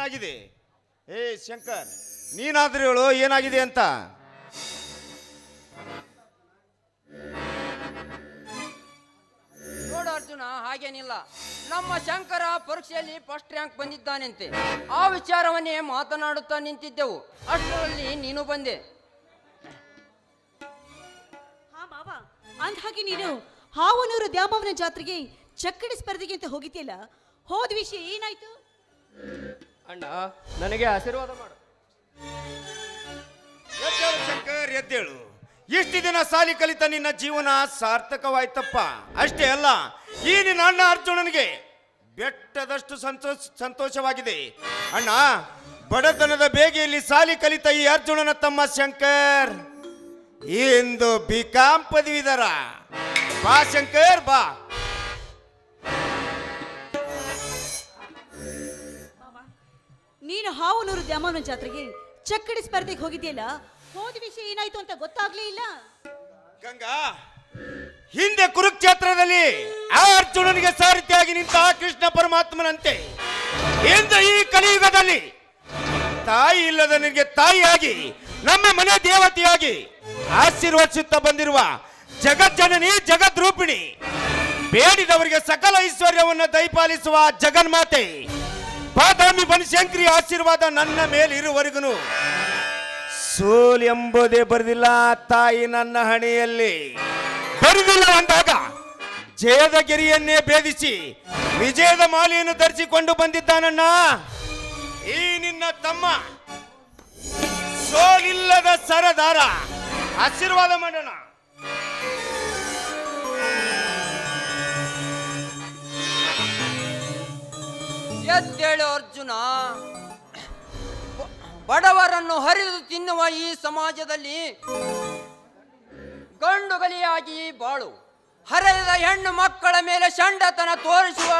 ಏನಾಗಿದೆ? ಏ ಶಂಕರ್, ನೀನಾದ್ರೂ ಹೇಳು ಏನಾಗಿದೆ ಅಂತ. ನೋಡು ಅರ್ಜುನ, ಹಾಗೇನಿಲ್ಲ. ನಮ್ಮ ಶಂಕರ ಪರೀಕ್ಷೆಯಲ್ಲಿ ಫಸ್ಟ್ ರ್ಯಾಂಕ್ ಬಂದಿದ್ದಾನೆಂತೆ. ಆ ವಿಚಾರವನ್ನೇ ಮಾತನಾಡುತ್ತಾ ನಿಂತಿದ್ದೆವು, ಅಷ್ಟರಲ್ಲಿ ನೀನು ಬಂದೆ. ಹಾ ಮಾವ, ಅಂದ್ಹಾಗೆ ನೀನು ಹಾವನೂರು ದ್ಯಾಮವ್ವನ ಜಾತ್ರೆಗೆ ಚಕ್ಕಡಿ ಸ್ಪರ್ಧೆಗೆ ಅಂತ ಹೋಗಿದ್ಯಲ್ಲ, ಹೋದ ವಿಷಯ ಏನಾಯ್ತು? ಅಣ್ಣ, ನನಗೆ ಆಶೀರ್ವಾದ ಮಾಡು. ಎದ್ದೇಳು ಶಂಕರ್, ಎದ್ದೇಳು. ಇಷ್ಟು ದಿನ ಸಾಲಿ ಕಲಿತ ನಿನ್ನ ಜೀವನ ಸಾರ್ಥಕವಾಯ್ತಪ್ಪ. ಅಷ್ಟೇ ಅಲ್ಲ, ಈ ನಿನ್ನ ಅಣ್ಣ ಅರ್ಜುನನಿಗೆ ಬೆಟ್ಟದಷ್ಟು ಸಂತೋಷವಾಗಿದೆ. ಅಣ್ಣ, ಬಡತನದ ಬೇಗೆಯಲ್ಲಿ ಸಾಲಿ ಕಲಿತ ಈ ಅರ್ಜುನನ ತಮ್ಮ ಶಂಕರ್ ಇಂದು ಬಿಕಾಂ ಪದವೀಧರ. ಬಾ ಶಂಕರ್, ಬಾ. ನೀನು ಹಾವನೂರು ದ್ಯಾಮವ್ವನ ಜಾತ್ರೆಗೆ ಚಕ್ಕಡಿ ಸ್ಪರ್ಧೆಗೆ ಹೋಗಿದ್ಯಲ್ಲ, ಹೋದ ವಿಷಯ ಏನಾಯ್ತು ಅಂತ ಗೊತ್ತಾಗ್ಲೇ ಇಲ್ಲ. ಗಂಗಾ, ಹಿಂದೆ ಕುರುಕ್ಷೇತ್ರದಲ್ಲಿ ಆ ಅರ್ಜುನನಿಗೆ ಸಾರಥಿಯಾಗಿ ನಿಂತ ಕೃಷ್ಣ ಪರಮಾತ್ಮನಂತೆ ಇಂದು ಈ ಕಲಿಯುಗದಲ್ಲಿ ತಾಯಿ ಇಲ್ಲದ ನಿನಗೆ ತಾಯಿಯಾಗಿ, ನಮ್ಮ ಮನೆ ದೇವತೆಯಾಗಿ ಆಶೀರ್ವದಿಸುತ್ತಾ ಬಂದಿರುವ ಜಗಜ್ಜನನಿ, ಜಗದ್ರೂಪಿಣಿ, ಬೇಡಿದವರಿಗೆ ಸಕಲ ಐಶ್ವರ್ಯವನ್ನು ದಯಪಾಲಿಸುವ ಜಗನ್ಮಾತೆ ಬಾದಾಮಿ ಬನಶಂಕರಿ ಆಶೀರ್ವಾದ ನನ್ನ ಮೇಲಿರುವವರೆಗೂ ಸೋಲ್ ಎಂಬುದೇ ಬರೆದಿಲ್ಲ ತಾಯಿ ನನ್ನ ಹಣೆಯಲ್ಲಿ. ಬರೆದಿಲ್ಲ ಅಂದಾಗ ಜಯದ ಗೆರೆಯನ್ನೇ ಭೇದಿಸಿ ವಿಜಯದ ಮಾಲೆಯನ್ನು ಧರಿಸಿಕೊಂಡು ಬಂದಿದ್ದಾನಣ್ಣ ಈ ನಿನ್ನ ತಮ್ಮ. ಸೋಲಿಲ್ಲದ ಸರದಾರ, ಆಶೀರ್ವಾದ ಮಾಡೋಣ. ಎದ್ದೇಳು ಅರ್ಜುನ. ಬಡವರನ್ನು ಹರಿದು ತಿನ್ನುವ ಈ ಸಮಾಜದಲ್ಲಿ ಗಂಡುಗಲಿಯಾಗಿ ಬಾಳು. ಹರಿದ ಹೆಣ್ಣು ಮಕ್ಕಳ ಮೇಲೆ ಷಂಡತನ ತೋರಿಸುವ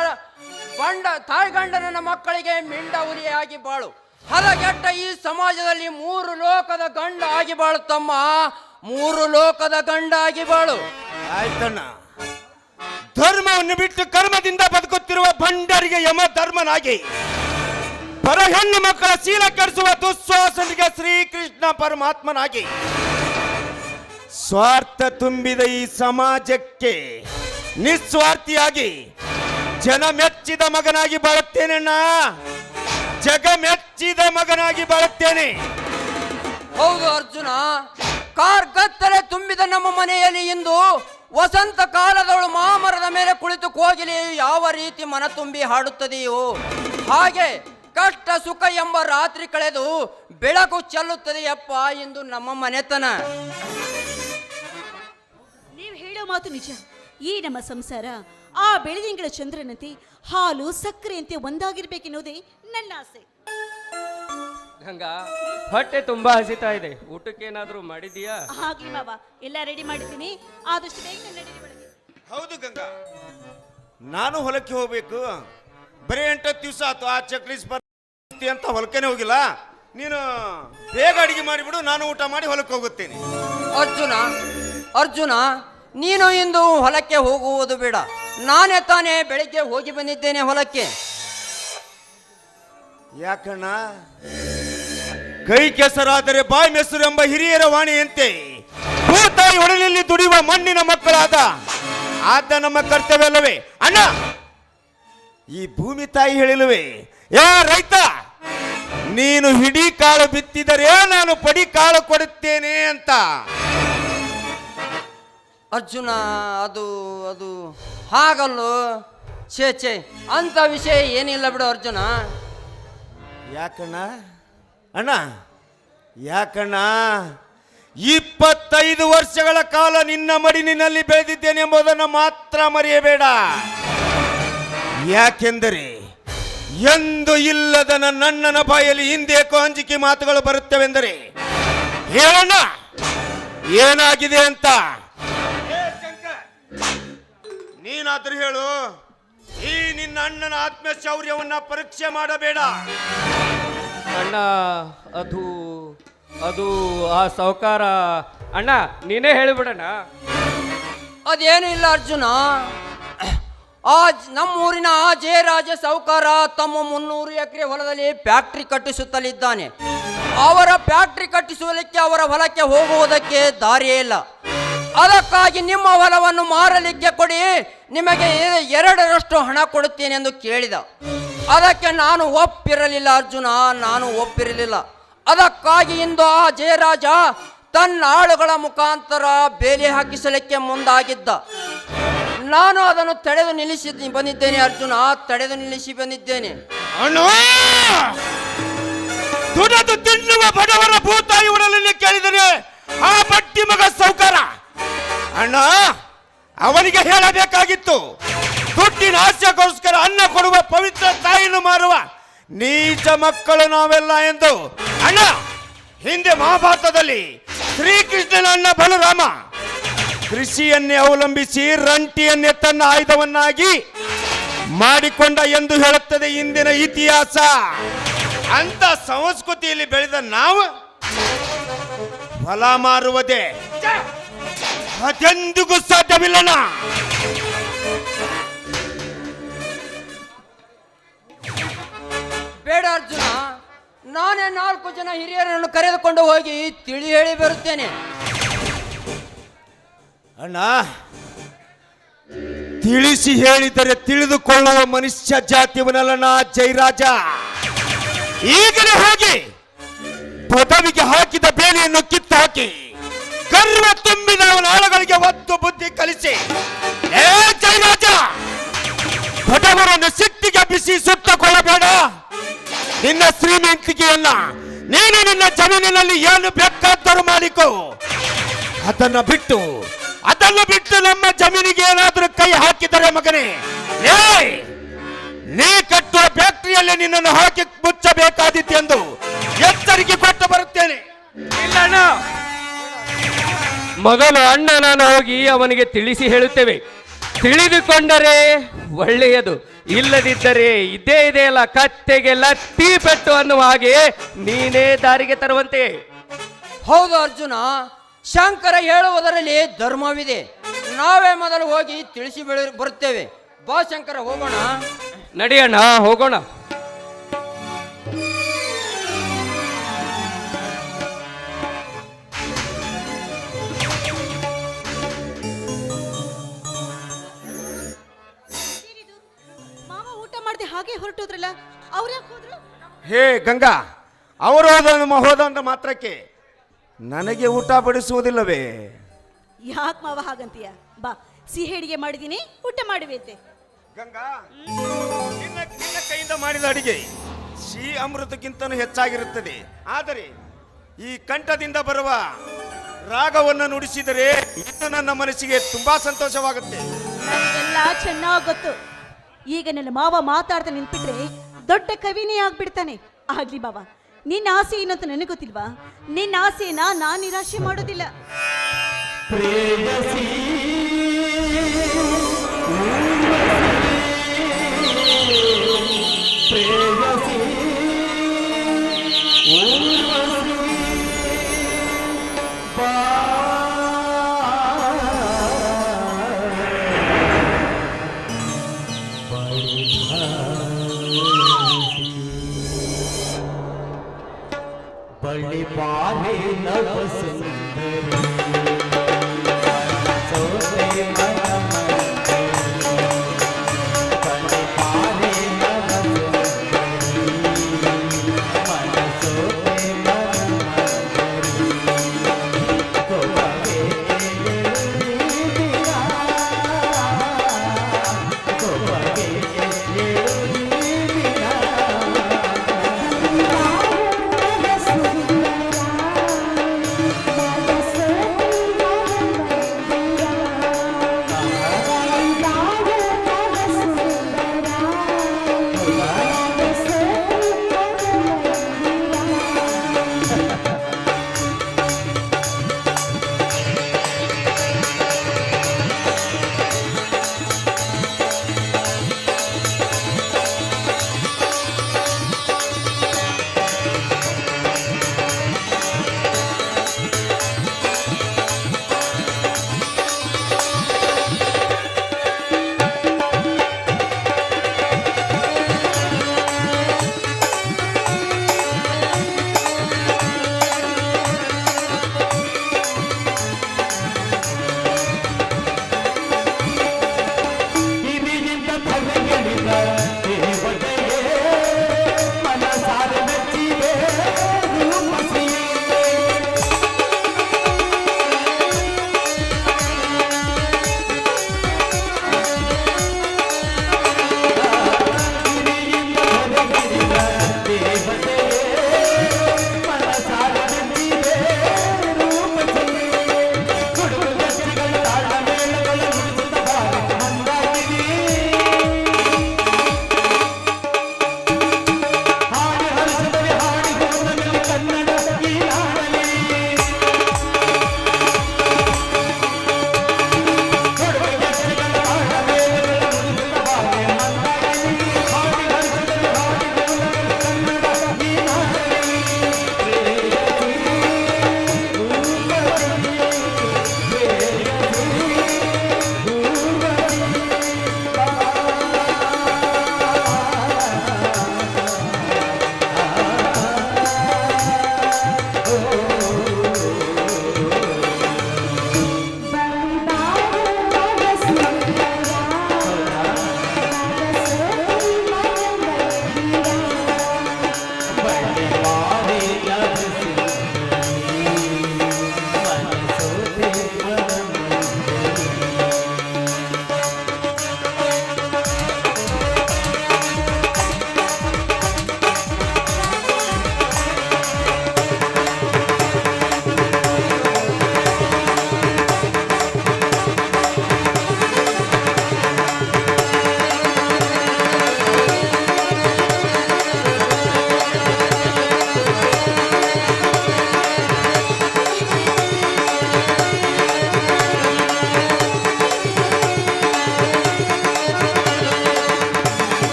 ತಾಯ್ಗಂಡನ ಮಕ್ಕಳಿಗೆ ಮಿಂಡ ಹುಲಿಯಾಗಿ ಬಾಳು. ಹದಗೆಟ್ಟ ಈ ಸಮಾಜದಲ್ಲಿ 3 ಲೋಕದ ಗಂಡ ಆಗಿ ಬಾಳು ತಮ್ಮ, 3 ಲೋಕದ ಗಂಡ ಆಗಿ ಬಾಳು. ಆಯ್ತಣ್ಣ, ಧರ್ಮವನ್ನು ಬಿಟ್ಟು ಕರ್ಮದಿಂದ ಬದುಕುತ್ತಿರುವ ಭಂಡರಿಗೆ ಯಮ ಧರ್ಮನಾಗಿ, ಪರ ಹೆಣ್ಣು ಮಕ್ಕಳ ಶೀಲ ಕೆಡಿಸುವ ದುಶ್ವಾಸನಿಗೆ ಶ್ರೀಕೃಷ್ಣ ಪರಮಾತ್ಮನಾಗಿ, ಸ್ವಾರ್ಥ ತುಂಬಿದ ಈ ಸಮಾಜಕ್ಕೆ ನಿಸ್ವಾರ್ಥಿಯಾಗಿ ಜನ ಮೆಚ್ಚಿದ ಮಗನಾಗಿ ಬಾಳುತ್ತೇನಣ್ಣ, ಜಗ ಮೆಚ್ಚಿದ ಮಗನಾಗಿ ಬಾಳುತ್ತೇನೆ. ಹೌದು ಅರ್ಜುನ, ಕಾರ್ಗತ್ತಲೆ ತುಂಬಿದ ನಮ್ಮ ಮನೆಯಲ್ಲಿ ಇಂದು ವಸಂತ ಕಾಲದವಳು ಮಾಮರದ ಮೇಲೆ ಕುಳಿತು ಕೋಗಿಲೆ ಯಾವ ರೀತಿ ಮನ ತುಂಬಿ ಹಾಡುತ್ತದೆಯೋ ಹಾಗೆ ಕಷ್ಟ ಸುಖ ಎಂಬ ರಾತ್ರಿ ಕಳೆದು ಬೆಳಕು ಚೆಲ್ಲುತ್ತದೆಯಪ್ಪ ಎಂದು ನಮ್ಮ ಮನೆತನ. ನೀವು ಹೇಳೋ ಮಾತು ನಿಜ. ಈ ನಮ್ಮ ಸಂಸಾರ ಆ ಬೆಳದಿಂಗಳ ಚಂದ್ರನಂತೆ ಹಾಲು ಸಕ್ಕರೆಯಂತೆ ಒಂದಾಗಿರ್ಬೇಕೆನ್ನುವುದೇ ನನ್ನ ಆಸೆ. ಗಂಗಾ, ಹೊಟ್ಟೆ ತುಂಬಾ ಹಸಿತಾ ಇದೆ, ಊಟಕ್ಕೇನಾದ್ರೂ ಮಾಡಿದೀಯಾ? ಆಗ್ಲಿ ಬಾಬಾ, ಎಲ್ಲ ರೆಡಿ ಮಾಡಿದ್ದೀನಿ, ಆದಷ್ಟು ಬೇಗ ನಡೀರಿ ಒಳಗೆ. ಹೌದು ಗಂಗಾ, ನಾನು ಹೊಲಕ್ಕೆ ಹೋಗ್ಬೇಕು. ಬರೀ 8 ದಿವಸ ಆಯ್ತು ಆ ಚಕ್ಲಿ ಸ್ಪರ್ಧೆ ಅಂತ ಹೊಲಕ್ಕೇನೆ ಹೋಗಿಲ್ಲ. ನೀನು ಬೇಗ ಅಡಿಗೆ ಮಾಡಿಬಿಡು, ನಾನು ಊಟ ಮಾಡಿ ಹೊಲಕ್ಕೆ ಹೋಗುತ್ತೇನೆ. ಅರ್ಜುನ, ನೀನು ಇಂದು ಹೊಲಕ್ಕೆ ಹೋಗುವುದು ಬೇಡ. ನಾನೇ ತಾನೇ ಬೆಳಿಗ್ಗೆ ಹೋಗಿ ಬಂದಿದ್ದೇನೆ ಹೊಲಕ್ಕೆ. ಯಾಕಣ್ಣ, ಕೈ ಕೆಸರಾದರೆ ಬಾಯಿ ಮೆಸರು ಎಂಬ ಹಿರಿಯರ ವಾಣಿಯಂತೆ ಭೂತಾಯಿ ಒಡಲಲ್ಲಿ ದುಡಿಯುವ ಮಣ್ಣಿನ ಮಕ್ಕಳಾದ ಆದ ನಮ್ಮ ಕರ್ತವ್ಯವಲ್ಲವೇ ಅಣ್ಣ? ಈ ಭೂಮಿ ತಾಯಿ ಹೇಳಿಲ್ವೇ, ಯಾ ರೈತ, ನೀನು ಹಿಡಿ ಕಾಳು ಬಿತ್ತಿದರೆ ನಾನು ಪಡಿ ಕಾಳು ಕೊಡುತ್ತೇನೆ ಅಂತ. ಅರ್ಜುನ, ಅದು ಹಾಗಲ್ಲೋ. ಛೇ, ಅಂತ ವಿಷಯ ಏನಿಲ್ಲ ಬಿಡು ಅರ್ಜುನ. ಯಾಕಣ್ಣ ಅಣ್ಣ, ಯಾಕಣ್ಣ 25 ವರ್ಷಗಳ ಕಾಲ ನಿನ್ನ ಮಡಿಲಿನಲ್ಲಿ ಬೆಳೆದಿದ್ದೇನೆ ಎಂಬುದನ್ನು ಮಾತ್ರ ಮರೆಯಬೇಡ. ಯಾಕೆಂದರೆ ಎಂದು ಇಲ್ಲದ ನನ್ನನ ಬಾಯಲ್ಲಿ ಹಿಂದೇಕೋ ಅಂಜಿಕೆ ಮಾತುಗಳು ಬರುತ್ತವೆಂದರೆ ಹೇಳಣ್ಣ ಏನಾಗಿದೆ ಅಂತ. ನೀನಾದ್ರೂ ಹೇಳು. ಈ ನಿನ್ನ ಅಣ್ಣನ ಆತ್ಮಶೌರ್ಯವನ್ನ ಪರೀಕ್ಷೆ ಮಾಡಬೇಡ. ಅಣ್ಣ, ಅದು ಆ ಸಾವುಕಾರ. ಅಣ್ಣ, ನೀನೇ ಹೇಳಿಬಿಡಣ್ಣ. ಅದೇನು ಇಲ್ಲ ಅರ್ಜುನ. ನಮ್ಮೂರಿನ ಜಯರಾಜ ಸಾಹುಕಾರ ತಮ್ಮ 300 ಎಕರೆ ಹೊಲದಲ್ಲಿ ಫ್ಯಾಕ್ಟ್ರಿ ಕಟ್ಟಿಸುತ್ತಲಿದ್ದಾನೆ. ಅವರ ಫ್ಯಾಕ್ಟ್ರಿ ಕಟ್ಟಿಸುವಲಿಕ್ಕೆ ಅವರ ಹೊಲಕ್ಕೆ ಹೋಗುವುದಕ್ಕೆ ದಾರಿಯೇ ಇಲ್ಲ. ಅದಕ್ಕಾಗಿ ನಿಮ್ಮ ಹೊಲವನ್ನು ಮಾರಲಿಕ್ಕೆ ಕೊಡಿ, ನಿಮಗೆ 2ರಷ್ಟು ಹಣ ಕೊಡುತ್ತೇನೆ ಎಂದು ಕೇಳಿದ. ಅದಕ್ಕೆ ನಾನು ಒಪ್ಪಿರಲಿಲ್ಲ ಅರ್ಜುನ, ನಾನು ಒಪ್ಪಿರಲಿಲ್ಲ. ಅದಕ್ಕಾಗಿ ಇಂದು ಆ ಜಯರಾಜ ತನ್ನ ಆಳುಗಳ ಮುಖಾಂತರ ಬೇಲಿ ಹಾಕಿಸಲಿಕ್ಕೆ ಮುಂದಾಗಿದ್ದ. ನಾನು ಅದನ್ನು ತಡೆದು ನಿಲ್ಲಿಸಿ ಬಂದಿದ್ದೇನೆ ಅರ್ಜುನ, ತಡೆದು ನಿಲ್ಲಿಸಿ ಬಂದಿದ್ದೇನೆ. ಅಣ್ಣ, ದುಡಿದು ತಿನ್ನುವ ಬಡವರ ಭೂತಾಯಿ ಉಡಲಲ್ಲಿ ಕೇಳಿದರೆ ಆ ಬಟ್ಟಿ ಮಗ ಸೌಕಾರ ಅಣ್ಣ ಅವನಿಗೆ ಹೇಳಬೇಕಾಗಿತ್ತು. ದುಡ್ಡಿನ ಆಸೆಗೋಸ್ಕರ ಅನ್ನ ಕೊಡುವ ಪವಿತ್ರ ತಾಯಿಯನ್ನು ಮಾರುವ ನೀಚ ಮಕ್ಕಳು ನಾವೆಲ್ಲ ಎಂದು. ಅಣ್ಣ, ಹಿಂದೆ ಮಹಾಭಾರತದಲ್ಲಿ ಶ್ರೀಕೃಷ್ಣನ ಅಣ್ಣ ಬಲರಾಮ ಕೃಷಿಯನ್ನೇ ಅವಲಂಬಿಸಿ ರಂಟಿಯನ್ನೇ ತನ್ನ ಆಯುಧವನ್ನಾಗಿ ಮಾಡಿಕೊಂಡ ಎಂದು ಹೇಳುತ್ತದೆ ಇಂದಿನ ಇತಿಹಾಸ. ಅಂತ ಸಂಸ್ಕೃತಿಯಲ್ಲಿ ಬೆಳೆದ ನಾವು ಹೊಲ ಮಾರುವುದೇ ಅದೆಂದಿಗೂ ಸಾಧ್ಯವಿಲ್ಲಣ್ಣ. ಬೇಡ ಅರ್ಜುನ, ನಾನೇ 4 ಜನ ಹಿರಿಯರನ್ನು ಕರೆದುಕೊಂಡು ಹೋಗಿ ತಿಳಿ ಹೇಳಿ ಬರುತ್ತೇನೆ. ಅಣ್ಣ, ತಿಳಿಸಿ ಹೇಳಿದರೆ ತಿಳಿದುಕೊಳ್ಳುವ ಮನುಷ್ಯ ಜಾತಿಯವನಲ್ಲ ಜಯರಾಜ. ಈಗಲೇ ಹೋಗಿ ಪದವಿಗೆ ಹಾಕಿದ ಬೇಲಿಯನ್ನು ಕಿತ್ತು ಹಾಕಿ ಗರ್ವ ತುಂಬಿದ ಅವನ ಆಳುಗಳಿಗೆ ಒತ್ತು ಬುದ್ಧಿ ಕಲಿಸಿ, ಏ ಜಯರಾಜ, ಬಡವರನ್ನು ಸಿಟ್ಟಿಗೆ ಬಿಸಿ ಸುತ್ತಕೊಳ್ಳಬೇಡ. ನಿನ್ನ ಶ್ರೀಮಂತಿಕೆಯನ್ನ ನೀನು ನಿನ್ನ ಜಮೀನಿನಲ್ಲಿ ಏನು ಬೇಕಾದರೂ ಮಾಡಿಕೋ. ಅದನ್ನು ಬಿಟ್ಟು ನಮ್ಮ ಜಮೀನಿಗೆ ಏನಾದರೂ ಕೈ ಹಾಕಿದರೆ ಮಗನೇ, ನೀ ಕಟ್ಟುವ ಫ್ಯಾಕ್ಟರಿಯಲ್ಲಿ ನಿನ್ನನ್ನು ಹಾಕಿ ಮುಚ್ಚಬೇಕಾದಿತ್ತೆಂದು ಎಚ್ಚರಿಕೆ ಕೊಟ್ಟು ಬರುತ್ತೇನೆ. ಇಲ್ಲಣ್ಣ, ಮೊದಲು ಅಣ್ಣ ನಾನು ಹೋಗಿ ಅವನಿಗೆ ತಿಳಿಸಿ ಹೇಳುತ್ತೇವೆ. ತಿಳಿದುಕೊಂಡರೆ ಒಳ್ಳೆಯದು, ಇಲ್ಲದಿದ್ದರೆ ಇದೇ ಇದೆಯಲ್ಲ ಕತ್ತೆಗೆ ಲತ್ತಿ ಪೆಟ್ಟು ಅನ್ನುವ ಹಾಗೆ ನೀನೇ ದಾರಿಗೆ ತರುವಂತೆ. ಹೌದು ಅರ್ಜುನ, ಶಂಕರ ಹೇಳುವುದರಲ್ಲಿ ಧರ್ಮವಿದೆ. ನಾವೇ ಮೊದಲು ಹೋಗಿ ತಿಳಿಸಿ ಬರುತ್ತೇವೆ. ಬಾ ಶಂಕರ, ಹೋಗೋಣ. ನಡಿಯಣ್ಣ, ಹೋಗೋಣ. ಮಾವ ಊಟ ಮಾಡದೆ ಹಾಗೆ ಹೊರಟೋದ್ರಲ್ಲ, ಅವ್ರು ಯಾಕೆ ಹೋದ್ರು? ಹೇ ಗಂಗಾ, ಅವರು ಹೋದಂತ ಮಾತ್ರಕ್ಕೆ ನನಗೆ ಊಟ ಬಡಿಸುವುದಿಲ್ಲವೇ? ಯಾಕೆ ಮಾವ ಹಾಗಂತೀಯ? ಬಾ, ಸಿಹಿ ಅಡಿಗೆ ಮಾಡಿದೀನಿ, ಊಟ ಮಾಡುವಂತೆ. ಗಂಗಾ, ನಿನ್ನ ಕೈಯಿಂದ ಮಾಡಿದ ಅಡಿಗೆ ಸಿಹಿ ಅಮೃತಕ್ಕಿಂತನೂ ಹೆಚ್ಚಾಗಿರುತ್ತದೆ. ಆದರೆ ಈ ಕಂಠದಿಂದ ಬರುವ ರಾಗವನ್ನು ನುಡಿಸಿದರೆ ಇನ್ನು ನನ್ನ ಮನಸ್ಸಿಗೆ ತುಂಬಾ ಸಂತೋಷವಾಗುತ್ತೆ. ನನಗೆಲ್ಲ ಚೆನ್ನಾಗಿ ಗೊತ್ತು. ಈಗ ನನ್ನ ಮಾವ ಮಾತಾಡ್ತಾ ನಿಂತ್ಬಿಟ್ರೆ ದೊಡ್ಡ ಕವಿನೇ ಆಗ್ಬಿಡ್ತಾನೆ. ಆಗ್ಲಿ ಬಾವ, ನಿನ್ನ ಆಸೆ ಏನಂತ ನನಗೆ ಗೊತ್ತಿಲ್ವಾ? ನಿನ್ನ ಆಸೆನ ನಾನು ನಿರಾಶೆ ಮಾಡೋದಿಲ್ಲ. बड़ी पारे नव सुंदरी सोते मन मंदिर बड़ी पारे नव सुंदरी मन सोते मन मंदिरी तो बगे दिया तो बगे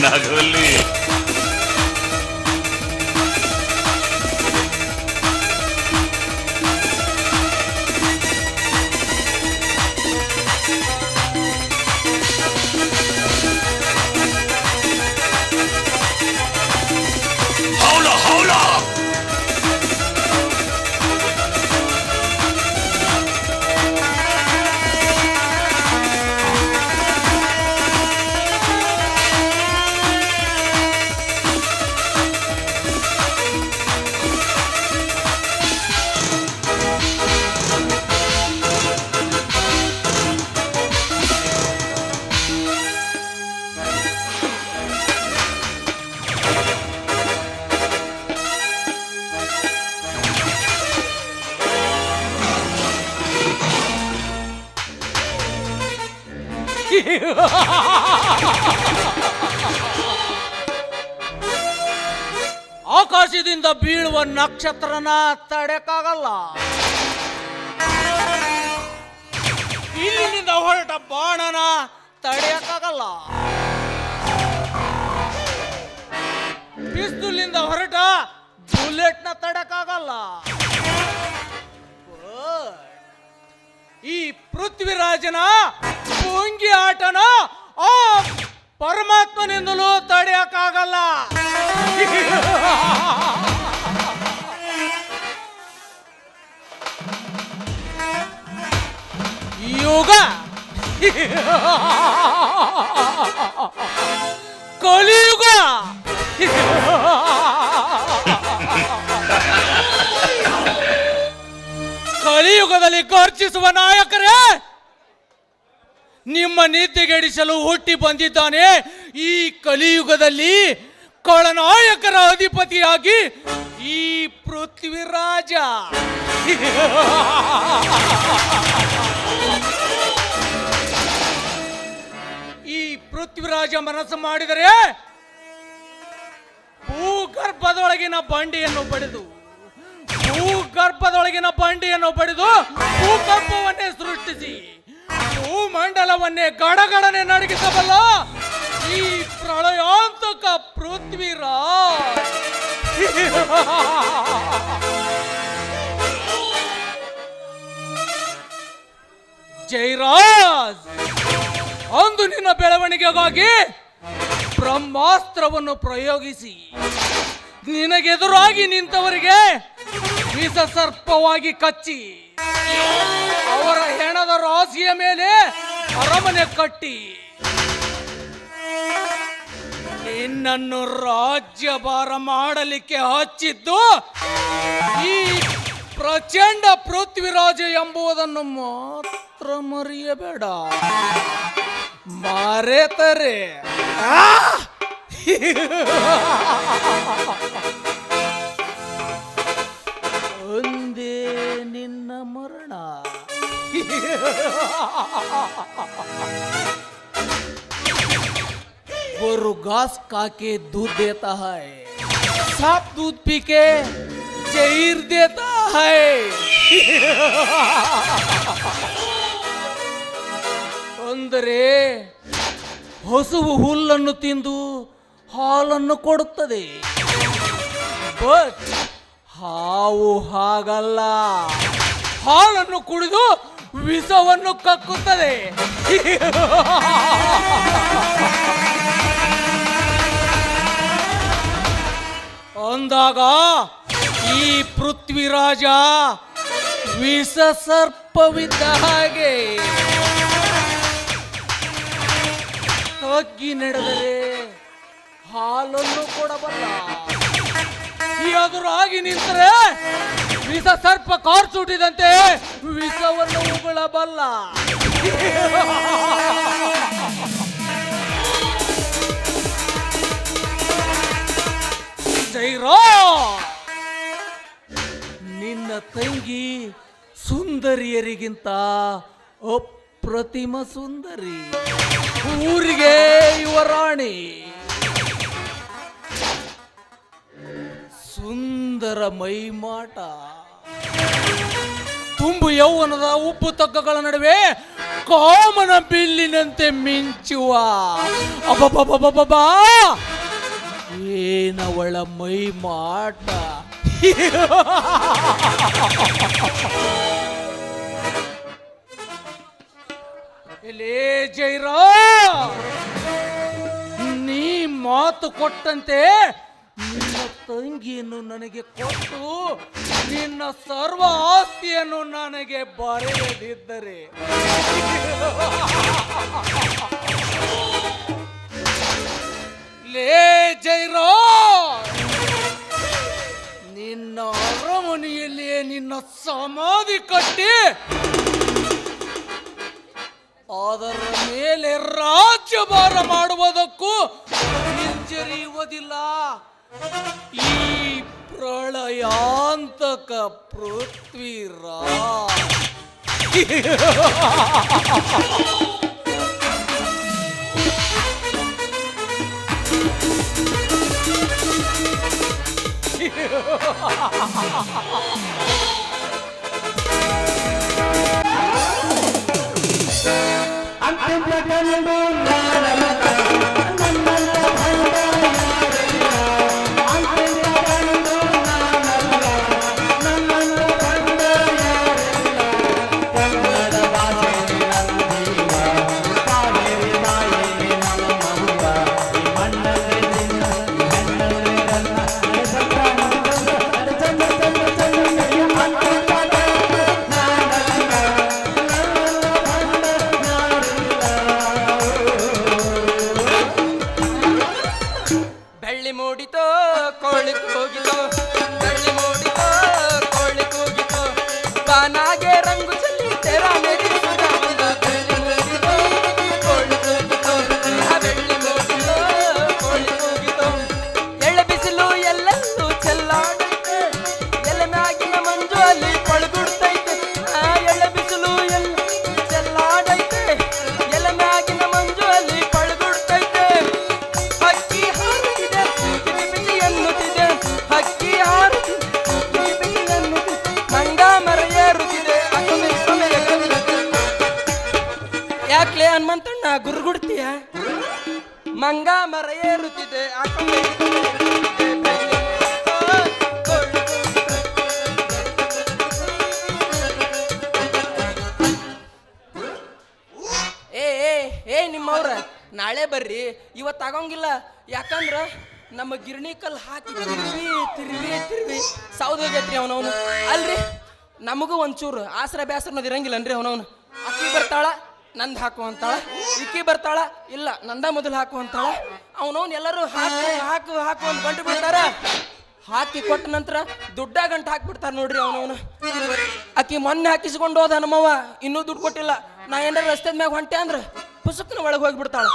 ನಾಗವಲ್ಲಿ ಆಕಾಶದಿಂದ ಬೀಳುವ ನಕ್ಷತ್ರನ ತಡೆಯಕ್ಕಾಗಲ್ಲ. ಇಲ್ಲಿನಿಂದ ಹೊರಟ ಬಾಣನ ತಡೆಯಕ್ಕಾಗಲ್ಲ. ಪಿಸ್ತೂಲಿಂದ ಹೊರಟ ಬುಲೆಟ್ನ ತಡೆಯಕ್ಕಾಗಲ್ಲ. ಈ ಪೃಥ್ವಿರಾಜನ ಭೋಂಗಿ ಆಟನ ಆ ಪರಮಾತ್ಮನಿಂದಲೂ ತಡೆಯಕ್ಕಾಗಲ್ಲ. ಯೋಗ ಕಲಿಯುಗ ಕಲಿಯುಗದಲ್ಲಿ ಗರ್ಜಿಸುವ ನಾಯಕರೇ, ನಿಮ್ಮ ನಿದ್ದೆಗೆಡಿಸಲು ಹುಟ್ಟಿ ಬಂದಿದ್ದಾನೆ. ಈ ಕಲಿಯುಗದಲ್ಲಿ ಖಳನಾಯಕರ ಅಧಿಪತಿಯಾಗಿ ಈ ಪೃಥ್ವಿರಾಜ. ಈ ಪೃಥ್ವಿರಾಜ ಮನಸ್ಸು ಮಾಡಿದರೆ ಭೂಗರ್ಭದೊಳಗಿನ ಬಂಡಿಯನ್ನು ಬಡಿದು ಭೂಗರ್ಭವನ್ನೇ ಸೃಷ್ಟಿಸಿ ಭೂಮಂಡಲವನ್ನೇ ಗಡಗಡನೆ ನಡಗಿಸಬಲ್ಲ ಈ ಪ್ರಳಯಾಂತಕ ಪೃಥ್ವಿರಾಜ್. ಜೈರಾಜ್, ಅಂದು ನಿನ್ನ ಬೆಳವಣಿಗೆಗಾಗಿ ಬ್ರಹ್ಮಾಸ್ತ್ರವನ್ನು ಪ್ರಯೋಗಿಸಿ ನಿನಗೆದುರಾಗಿ ನಿಂತವರಿಗೆ ವಿಷ ಸರ್ಪವಾಗಿ ಕಚ್ಚಿ ಅವರ ಹೆಣದ ರಾಶಿಯ ಮೇಲೆ ಅರಮನೆ ಕಟ್ಟಿ ನಿನ್ನನ್ನು ರಾಜ್ಯಭಾರ ಮಾಡಲಿಕ್ಕೆ ಹಚ್ಚಿದ್ದು ಈ ಪ್ರಚಂಡ ಪೃಥ್ವಿರಾಜ ಎಂಬುದನ್ನು ಮಾತ್ರ ಮರೆಯಬೇಡ. ಮರೆತರೆ ಒಂದೇ ನಿನ್ನ ಮರಣ. गोरु घास खाके दूध देता है, सांप दूध पी के जहर देता है. ಅಂದರೆ ಹಸುವು ಹುಲ್ಲನ್ನು ತಿಂದು ಹಾಲನ್ನು ಕೊಡುತ್ತದೆ. ಬಟ್ ಹಾವು ಹಾಗಲ್ಲ, ಹಾಲನ್ನು ಕುಡಿದು ವಿಷವನ್ನು ಕಕ್ಕುತ್ತದೆ. ಅಂದಾಗ ಈ ಪೃಥ್ವಿರಾಜ ವಿಷ ಸರ್ಪವಿದ್ದ ಹಾಗೆ. ತಗ್ಗಿ ನಡೆದರೆ ಹಾಲನ್ನು ಕೊಡಬಲ್ಲ, ಎದುರಾಗಿ ನಿಂತರೆ ವಿಷ ಸರ್ಪ ಕಾರ್ಚುಟಿದಂತೆ ವಿಷವನ್ನು ಉಗುಳಬಲ್ಲ. ಜೈರಾಜ್, ನಿನ್ನ ತಂಗಿ ಸುಂದರಿಯರಿಗಿಂತ ಅಪ್ರತಿಮ ಸುಂದರಿ, ಊರಿಗೆ ಯುವರಾಣಿ, ಸುಂದರ ಮೈಮಾಟ, ತುಂಬು ಯೌವನದ ಉಬ್ಬು ತಗ್ಗಗಳ ನಡುವೆ ಕಾಮನ ಬಿಲ್ಲಿನಂತೆ ಮಿಂಚುವ ಅಬಬಬಬಬಾ ಏನವಳ ಮೈ ಮಾಟ. ಎಲೇ ಜೈರಾ, ನೀ ಮಾತು ಕೊಟ್ಟಂತೆ ನಿನ್ನ ತಂಗಿಯನ್ನು ನನಗೆ ಕೊಟ್ಟು ನಿನ್ನ ಸರ್ವ ಆಸ್ತಿಯನ್ನು ನನಗೆ ಬರೆಯದಿದ್ದರೆ ಲೇ ಜೈರಾ, ನಿನ್ನ ಅರಮನೆಯಲ್ಲಿಯೇ ನಿನ್ನ ಸಮಾಧಿ ಕಟ್ಟಿ ಅದರ ಮೇಲೆ ರಾಜ್ಯಭಾರ ಮಾಡುವುದಕ್ಕೂ ಹಿಂಜರಿಯುವುದಿಲ್ಲ ಈ ಪ್ರಳಯಾಂತಕ ಪೃಥ್ವಿರಾಜ್. ಅತ್ಯಂತ ಕಂಡು ನಾನಲ್ಲ ನನ್ನನ್ನ ಬಂದ ಯಾರಿಲ್ಲ. ಅತ್ಯಂತ ಕಂಡು ನಾನಲ್ಲ ನನ್ನನ್ನ ಬಂದ ಯಾರಿಲ್ಲ. ಕನ್ನಡ ಭಾಷೆ ನಂದೀವ, ಕಾವೇರಿ ತಾಯಿಗೆ ನಮ್ಮವ್ವ. ಈ ಮಣ್ಣಲ್ಲಿ ನಿನ್ನ ಹೆಣ್ಣಲ್ಲಿ ನನ್ನ ಅಡಚಂದ ಅಡಚಂದ ಚಂದ ಚಂದ ಕೈಯ ಅತ್ಯಂತ ಕಂಡು ನಾನಲ್ಲ ಬೆಳ್ಳಿ ಮೂಡಿತೋ ಕೋಳಿ ಕೂಗಿತೋ, ಬೆಳ್ಳಿ ಮೂಡಿತೋ ಕೋಳಿ ಕೂಗಿತೋ, ಬಾನಾಗೆ ರಂಗು ಚೆಲ್ಲಿ ತೆರ ಮೇರಿ ಸುರ ಬಂದ. ಬೆಳ್ಳಿ ಮೂಡಿತೋ ಕೋಳಿ ಕೂಗಿತೋ, ಆ ಬೆಳ್ಳಿ ಮೂಡಿತೋ ಕೋಳಿ ಕೂಗಿತೋ, ಎಳ್ಳೆ ಬಿಸಿಲು ಎಲ್ಲೆಲ್ಲೂ ಚೆಲ್ಲಾಡೈತೆ, ಎಲೆ ಮ್ಯಾಗಿನ ಮಂಜು ಅಲ್ಲಿ ಪಳಗುಡ್ತೈತೆ. ಆ ಎಳ್ಳೆ ಬಿಸಿಲು ಎಲ್ಲ ಚೆಲ್ಲಾಡೈತೆ, ಎಲೆ ಮ್ಯಾಗಿನ ಮಂಜು ಅಲ್ಲಿ ಪಳಗುಡ್ತೈತೆ. ಹಕ್ಕಿ ಹಾರುತ್ತಿದೆ ಕಿವಿ ಬಿಸಿ ಎನ್ನುತ್ತಿದೆ, ಹಕ್ಕಿ ಹಾರುತ್ತಿದೆ ಕಿವಿ ಬಿಸಿ ಎನ್ನುತ್ತಿದೆ, ಮಂಗ ಮರ ಏರುತ್ತಿದೆ ಅಕಮೆ ಕಮೆಯ ಕವಿತೆ. ಯಾಕ್ಲೆ ಹನುಮಂತಣ್ಣ ಗುರುಗುಡ್ತೀಯ? ಮಂಗ ಮರ ಏರುತ್ತಿದೆ ಅಕಮೆ ಕಮೆಯ ಕವಿತೆ. ಬೆಳ್ಳಿ ಮೂಡಿತೋ ಕೋಳಿ ಕೂಗಿತೋ. ಏ ನಿಮ್ಮವ್ರ ನಾಳೆ ಬರ್ರಿ, ಇವತ್ತು ಆಗೋಂಗಿಲ್ಲ. ಯಾಕಂದ್ರ ನಮ್ಮ ಗಿರಣಿ ಕಲ್ ಹಾಕಿ ತಿರುವಿ ತಿರುವಿ ತಿರುವಿ ಸೌದೋಗೈತ್ರಿ ಅವನವನು. ಅಲ್ರಿ ನಮಗೂ ಒಂಚೂರು ಆಸರ ಬ್ಯಾಸರ ಅನ್ನೋದು ಇರಂಗಿಲ್ಲನ್ರಿ ಅವನವನು. ಅಕ್ಕಿ ಬರ್ತಾಳ ನಂದು ಹಾಕು ಅಂತಾಳ, ಇಕ್ಕಿ ಬರ್ತಾಳ ಇಲ್ಲ ನಂದ ಮೊದಲು ಹಾಕು ಅಂತಾಳ. ಅವನವನ್ ಎಲ್ಲರೂ ಹಾಕು ಹಾಕು ಹಾಕು ಅಂತ ಗಂಟು ಬಿಡ್ತಾರ. ಹಾಕಿ ಕೊಟ್ಟ ನಂತರ ದುಡ್ಡ ಗಂಟು ಹಾಕ್ಬಿಡ್ತಾರ ನೋಡ್ರಿ ಅವನವನು. ಆಕಿ ಮೊನ್ನೆ ಹಾಕಿಸ್ಕೊಂಡು ಹೋದ ನಮ್ಮವ್ವ, ಇನ್ನೂ ದುಡ್ಡು ಕೊಟ್ಟಿಲ್ಲ. ನಾ ಏನಾರ ರಸ್ತೆ ಮ್ಯಾಗ ಹೊಂಟೆ ಅಂದ್ರ ಪುಸ್ತಕನ ಒಳಗೆ ಹೋಗ್ಬಿಡ್ತಾಳ.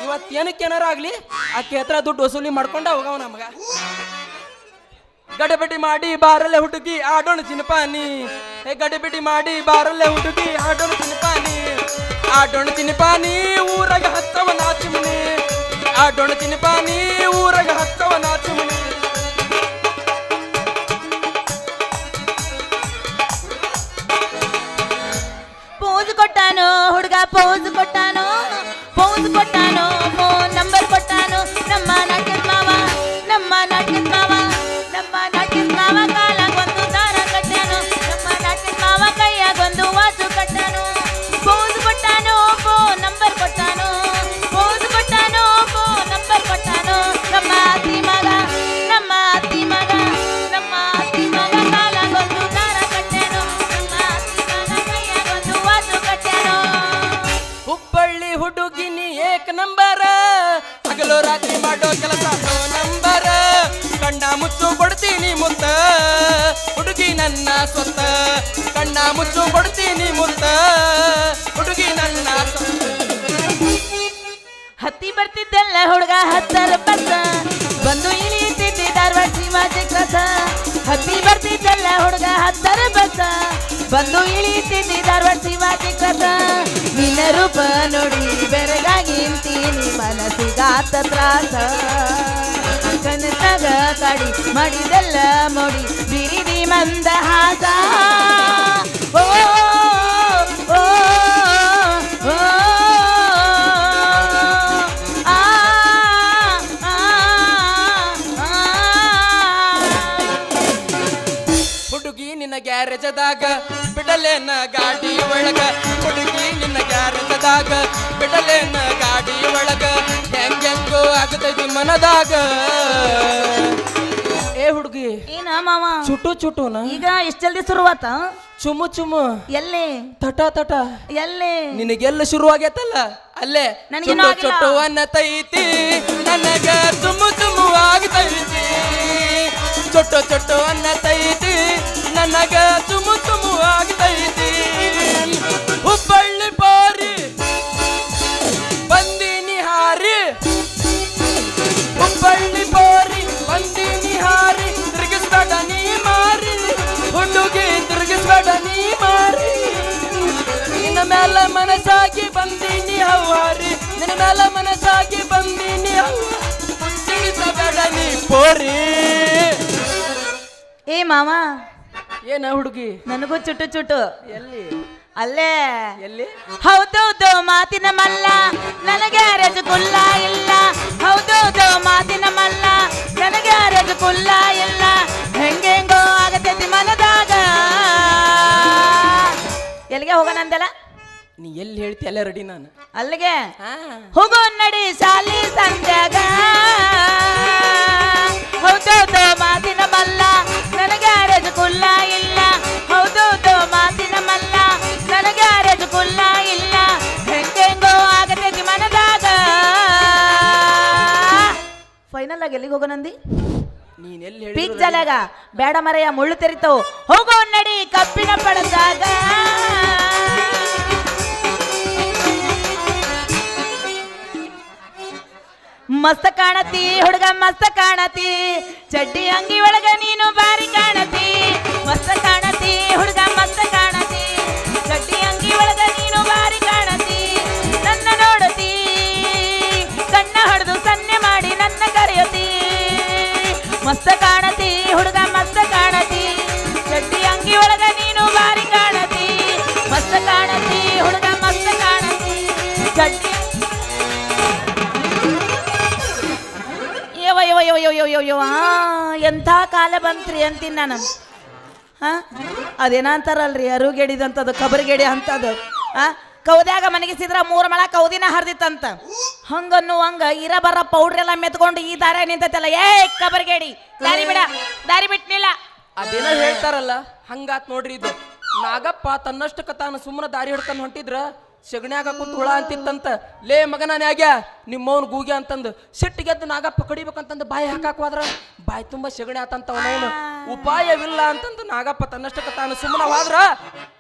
ಇವತ್ತು ಏನಕ್ಕೆ ಏನಾರ ಆಗ್ಲಿ ಆಕೆ ಹತ್ರ ದುಡ್ಡು ವಸೂಲಿ ಮಾಡ್ಕೊಂಡ ಹೋಗವ ನಮಗ. ಗಡಬಿಡಿ ಮಾಡಿ ಬಾರಲ್ಲೇ ಹುಡುಗಿ ಆಡೋಣ ಚಿನ್ನಪಾನಿ, ಗಡಿಬಿಡಿ ಮಾಡಿ ಬಾರಲ್ಲೇ ಹುಡುಗಿ ಆಡೋಣ ಚಿನ್ನಪಾನಿ, ಆಡೋಣ ಚಿನ್ನಪಾನಿ ಊರಾಗ ಹತ್ತವ ನಾಚಿಮನಿ, ಆಡೋಣ ಚಿನ್ನಪಾನಿ ಊರಾಗ ಹತ್ತವ ನಾಚಿಮನಿ. ಪೋಸ್ ಕೊಟ್ಟಾನು ಹುಡುಗ, ಪೋಸ್ ಕೊಟ್ಟಾನು, ಪೋಸ್ ಕೊಟ್ಟಾನು, ಫೋನ್ ನಂಬರ್ ಕೊಟ್ಟಾನು. ನಮ್ಮ ನಾಟ್ಯದ ಮಾವ, ನಮ್ಮ ನಾಟ್ಯದ ಮಾವ, ನಮ್ಮ ನಾಟ್ಯದ ಮಾವ ಕಾಲಾಗೊಂದು ದಾರ ಕಟ್ಟಾನು, ನಮ್ಮ ನಾಟ್ಯದ ಮಾವ ಕೈಯಾಗೊಂದು ವಾಚು ಕಟ್ಟಾನು. ಪೋಸ್ ಕೊಟ್ಟಾನು, ಫೋನ್ ನಂಬರ್ ಕೊಟ್ಟಾನು, ಪೋಸ್ ಕೊಟ್ಟಾನು, ಫೋನ್ ನಂಬರ್ ಕೊಟ್ಟಾನು. ನಮ್ಮ ಅತ್ತಿ ಮಗ, ನಮ್ಮ ಅತ್ತಿ ಮಗ, ನಮ್ಮ ಅತ್ತಿ ಮಗ ಕಾಲಾಗೊಂದು ದಾರ ಕಟ್ಟಾನು, ನಮ್ಮ ಅತ್ತಿ ಮಗ ಕೈಯಾಗೊಂದು ವಾಚು ಕಟ್ಟಾನು. ಹುಬ್ಬಳ್ಳಿ ಹುಡುಗಿನಿ ಏಕ ನಂಬರ, ಹಗಲು ರಾತ್ರಿ ಮಾಡೋ ಕೆಲಸ ನಂಬರ, ಕಣ್ಣ ಮುಚ್ಚು ಕೊಡ್ತೀನಿ ಮುತ್ತ ಹುಡುಗಿ ನನ್ನ ಸ್ವತ್ತ, ಕಣ್ಣ ಮುಚ್ಚು ಕೊಡ್ತೀನಿ ಮುತ್ತ ಹುಡುಗಿ ನನ್ನ ಸ್ವತ್ತ. ಹತ್ತಿ ಬರ್ತಿದ್ದೆಲ್ಲ ಹುಡುಗ 10 ಬಸ್, ಬಂದು ಇಳಿಯುತ್ತಿದ್ದಿ ಧಾರವಾಡ ಶಿವಾಜಿ ಕ್ರಾಸ. ಹತ್ತಿ ಬರ್ತಿದ್ದೆಲ್ಲ ಹುಡುಗ 10 ಬಸ್, ಬಂದು ಇಳಿಯುತ್ತಿದ್ದಿ ಧಾರವಾಡ ಶಿವಾಜಿ ಕ್ರಾಸ. ನಿನ್ನ ರೂಪ ನೋಡಿ ಬೆರಗಾಗಿ ಇಂತೀನಿ, ಮನಸ್ಸಿಗಾತ ತ್ರಾಸ. ಕನಸಾಗ ಕಾಡಿ ಮಾಡಿದೆಲ್ಲ ಮೋಡಿ ಬಿರಿದಿ ಮಂದಹಾಸ. ಓ ಓ ಓ ಗ್ಯಾರೇಜದಾಗ ಬಿಡಲೇನ ಗಾಡಿ ಒಳಗ ಹುಡುಗಿ ನಿನ್ನ ಗ್ಯಾರೇಜದಾಗ ಬಿಡಲೇನ ಗಾಡಿ ಒಳಗ ಹೆಂಗೆಂಗೋ ಆಗತೈತಿ ಮನದಾಗ ಏ ಹುಡುಗಿ ಏನ ಮಾವ ಚುಟು ಚುಟುನ ಈಗ ಇಷ್ಟ ಜಲ್ದಿ ಶುರುವಾತ ಚುಮು ಚುಮು ಎಲ್ಲಿ ತಟ ತಟ ಎಲ್ಲಿ ನಿನಗೆಲ್ಲ ಶುರುವಾಗೈತಲ್ಲ ಅಲ್ಲೇ ನನಗಿನ್ನೂ ಚುಟು ಆಗಿಲ್ಲ. ಚುಟು ಅನ್ನತೈತಿ ನನಗ ಚುಮು ಚುಮು ಆಗತೈತಿ ಚೊಟ್ಟು ಚೊಟ್ಟು ಅನ್ನತೈತಿ ನನಗ ಚುಮು ಚುಮು ಆಗತೈತಿ ಹುಬ್ಬಳ್ಳಿ ಬಾರಿ ಬಂದಿನಿ ಹಾರಿ ಹುಬ್ಬಳ್ಳಿ ಬಾರಿ ಬಂದಿನಿ ಹಾರಿ ತಿರುಗಿಸ್ಬೇಡ ನೀ ಮಾರಿ ಹುಡುಗಿ ತಿರುಗಿಸ್ಬೇಡ ನೀ ಮಾರಿ ನಿನ್ನ ಮೇಲೆ ಮನಸ್ಸಾಗಿ ಬಂದೀನಿ ಹವಾರಿ ನಿನ್ನ ಮೇಲೆ ಮನಸ್ಸಾಗಿ ಬಂದೀನಿ ತಿಳಿಸಬೇಡ ನೀ ಪೋರಿ ಏ ಮಾವ ಏನ ಹುಡುಗಿ ನನಗೂ ಚುಟು ಚುಟು ಎಲ್ಲಿ ಅಲ್ಲೇ ಎಲ್ಲಿ ಹೌದೌದು ಮಾತಿನ ಮಲ್ಲ ನನಗೆ ರಜಗುಲ್ಲ ಇಲ್ಲ ಹೌದೌದು ಮಾತಿನ ಮಲ್ಲ ನನಗೆ ರಜಗುಲ್ಲ ಇಲ್ಲ ಹೆಂಗೆಂಗೋ ಆಗತೈತಿ ಮನದಾಗ ಎಲ್ಲಿಗೆ ಹೋಗೋಣ ಅಂದಲ್ಲ ನೀ ಎಲ್ಲಿ ಹೇಳ್ತಿ ಅಲ್ಲೇ ರೆಡಿ ನಾನು ಅಲ್ಲಿಗೆ ಹಾ ಹೋಗೋ ನಡಿ ಶಾಲಿ ಸಂಧ್ಯಾಗ ಹೌದೌದು ಮಾತಿನ ಮಲ್ಲ ನನಗೆ ರಜಗುಲ್ಲ ಇಲ್ಲ ಹೌದೌದು ಮಾತಿನ ಮಲ್ಲ ನನಗೆ ರಜಗುಲ್ಲ ಇಲ್ಲ ಹೆಂಗೆಂಗೋ ಆಗತೈತಿ ಮನದಾಗ ಫೈನಲ್ ಆಗಿ ಎಲ್ಲಿಗೆ ಹೋಗೋಣಂದಿ ನೀನ್ ಎಲ್ಲಿ ಪೀಕ್ ಹೇಳಿ ಜಾಲಾಗ ಬೇಡ ಮರೆಯ ಮುಳ್ಳು ತೆರಿತವು ಹೋಗೋ ನಡಿ ಕಬ್ಬಿನ ಪಡದಾಗ ಮಸ್ತ ಕಾಣತಿ ಹುಡುಗ ಮಸ್ತ ಕಾಣತಿ ಚಡ್ಡಿ ಅಂಗಿ ಒಳಗ ನೀನು ಬಾರಿ ಕಾಣತಿ ಮಸ್ತ ಕಾಣತಿ ಹುಡುಗ ಮಸ್ತ ಕಾಣತಿ ಚಡ್ಡಿ ಅಂಗಿ ಒಳಗ ನೀನು ಬಾರಿ ಕಾಣತಿ ನನ್ನ ನೋಡತಿ ಕಣ್ಣ ಹೊಡೆದು ಸನ್ನೆ ಮಾಡಿ ನನ್ನ ಕರೆಯತಿ ಮಸ್ತ ಕಾಣತಿ ಹುಡುಗ ಮಸ್ತ ಕಾಣತಿ ಚಡ್ಡಿ ಅಂಗಿ ಒಳಗ ನೀನು ಬಾರಿ ಕಾಣತಿ ಮಸ್ತ ಕಾಣತಿ ಹುಡುಗ ಮಸ್ತ ಕಾಣತಿ ಚಡ್ಡಿ ಎಂಥ ಕಾಲ ಬಂತ್ರಿ ಅಂತೀನಿ ನಾನು ಅದೇನ ಅಂತಾರಲ್ರಿ ಅರುಗೆಡಿದಂಥದ್ದು ಕಬರಿಗೆಡಿ ಅಂತದ್ದು ಕೌದ್ಯಾಗ ಮನಗಿಸಿದ್ರ 3 ಮಳ ಕೌದಿನ ಹರಿದಿತ್ತಂತ ಹಂಗನ್ನು ಹಂಗ ಇರಬರ ಪೌಡ್ರ್ ಎಲ್ಲ ಮೆತ್ಕೊಂಡು ಈ ದಾರ ನಿಂತೈತಲ್ಲ ಏ ಕಬರಿಗೆಡಿ ದಾರಿ ಬಿಟ್ನಿಲ್ಲ ಅದೇನೋ ಹೇಳ್ತಾರಲ್ಲ ಹಂಗಾತ್ ನೋಡ್ರಿ ಇದು ನಾಗಪ್ಪ ತನ್ನಷ್ಟಕ್ಕ ತಾನು ಸುಮ್ಮನೆ ದಾರಿ ಹಿಡ್ಕೊಂಡು ಹೊಂಟಿದ್ರ ಸಗಣ್ಯಾಗ ಕುಂತ ಹುಳ ಅಂತಿತ್ತಂತ ಲೇ ಮಗನ ನ್ಯಾಗ್ಯ ನಿಮ್ಮವನ್ ಗೂಗೆ ಅಂತಂದು ಸಿಟ್ಟಿಗೆದ್ದು ನಾಗಪ್ಪ ಕಡಿಬೇಕಂತಂದು ಬಾಯಿ ಹಾಕಾಕ್ ಹೋದ್ರ ಬಾಯಿ ತುಂಬಾ ಸಗಣಿ ಆತಂತ ಅವನವನು ಉಪಾಯವಿಲ್ಲ ಅಂತಂದು ನಾಗಪ್ಪ ತನ್ನಷ್ಟಕ್ಕ ತಾನು ಸುಮ್ಮನೆ ಹೋದ್ರ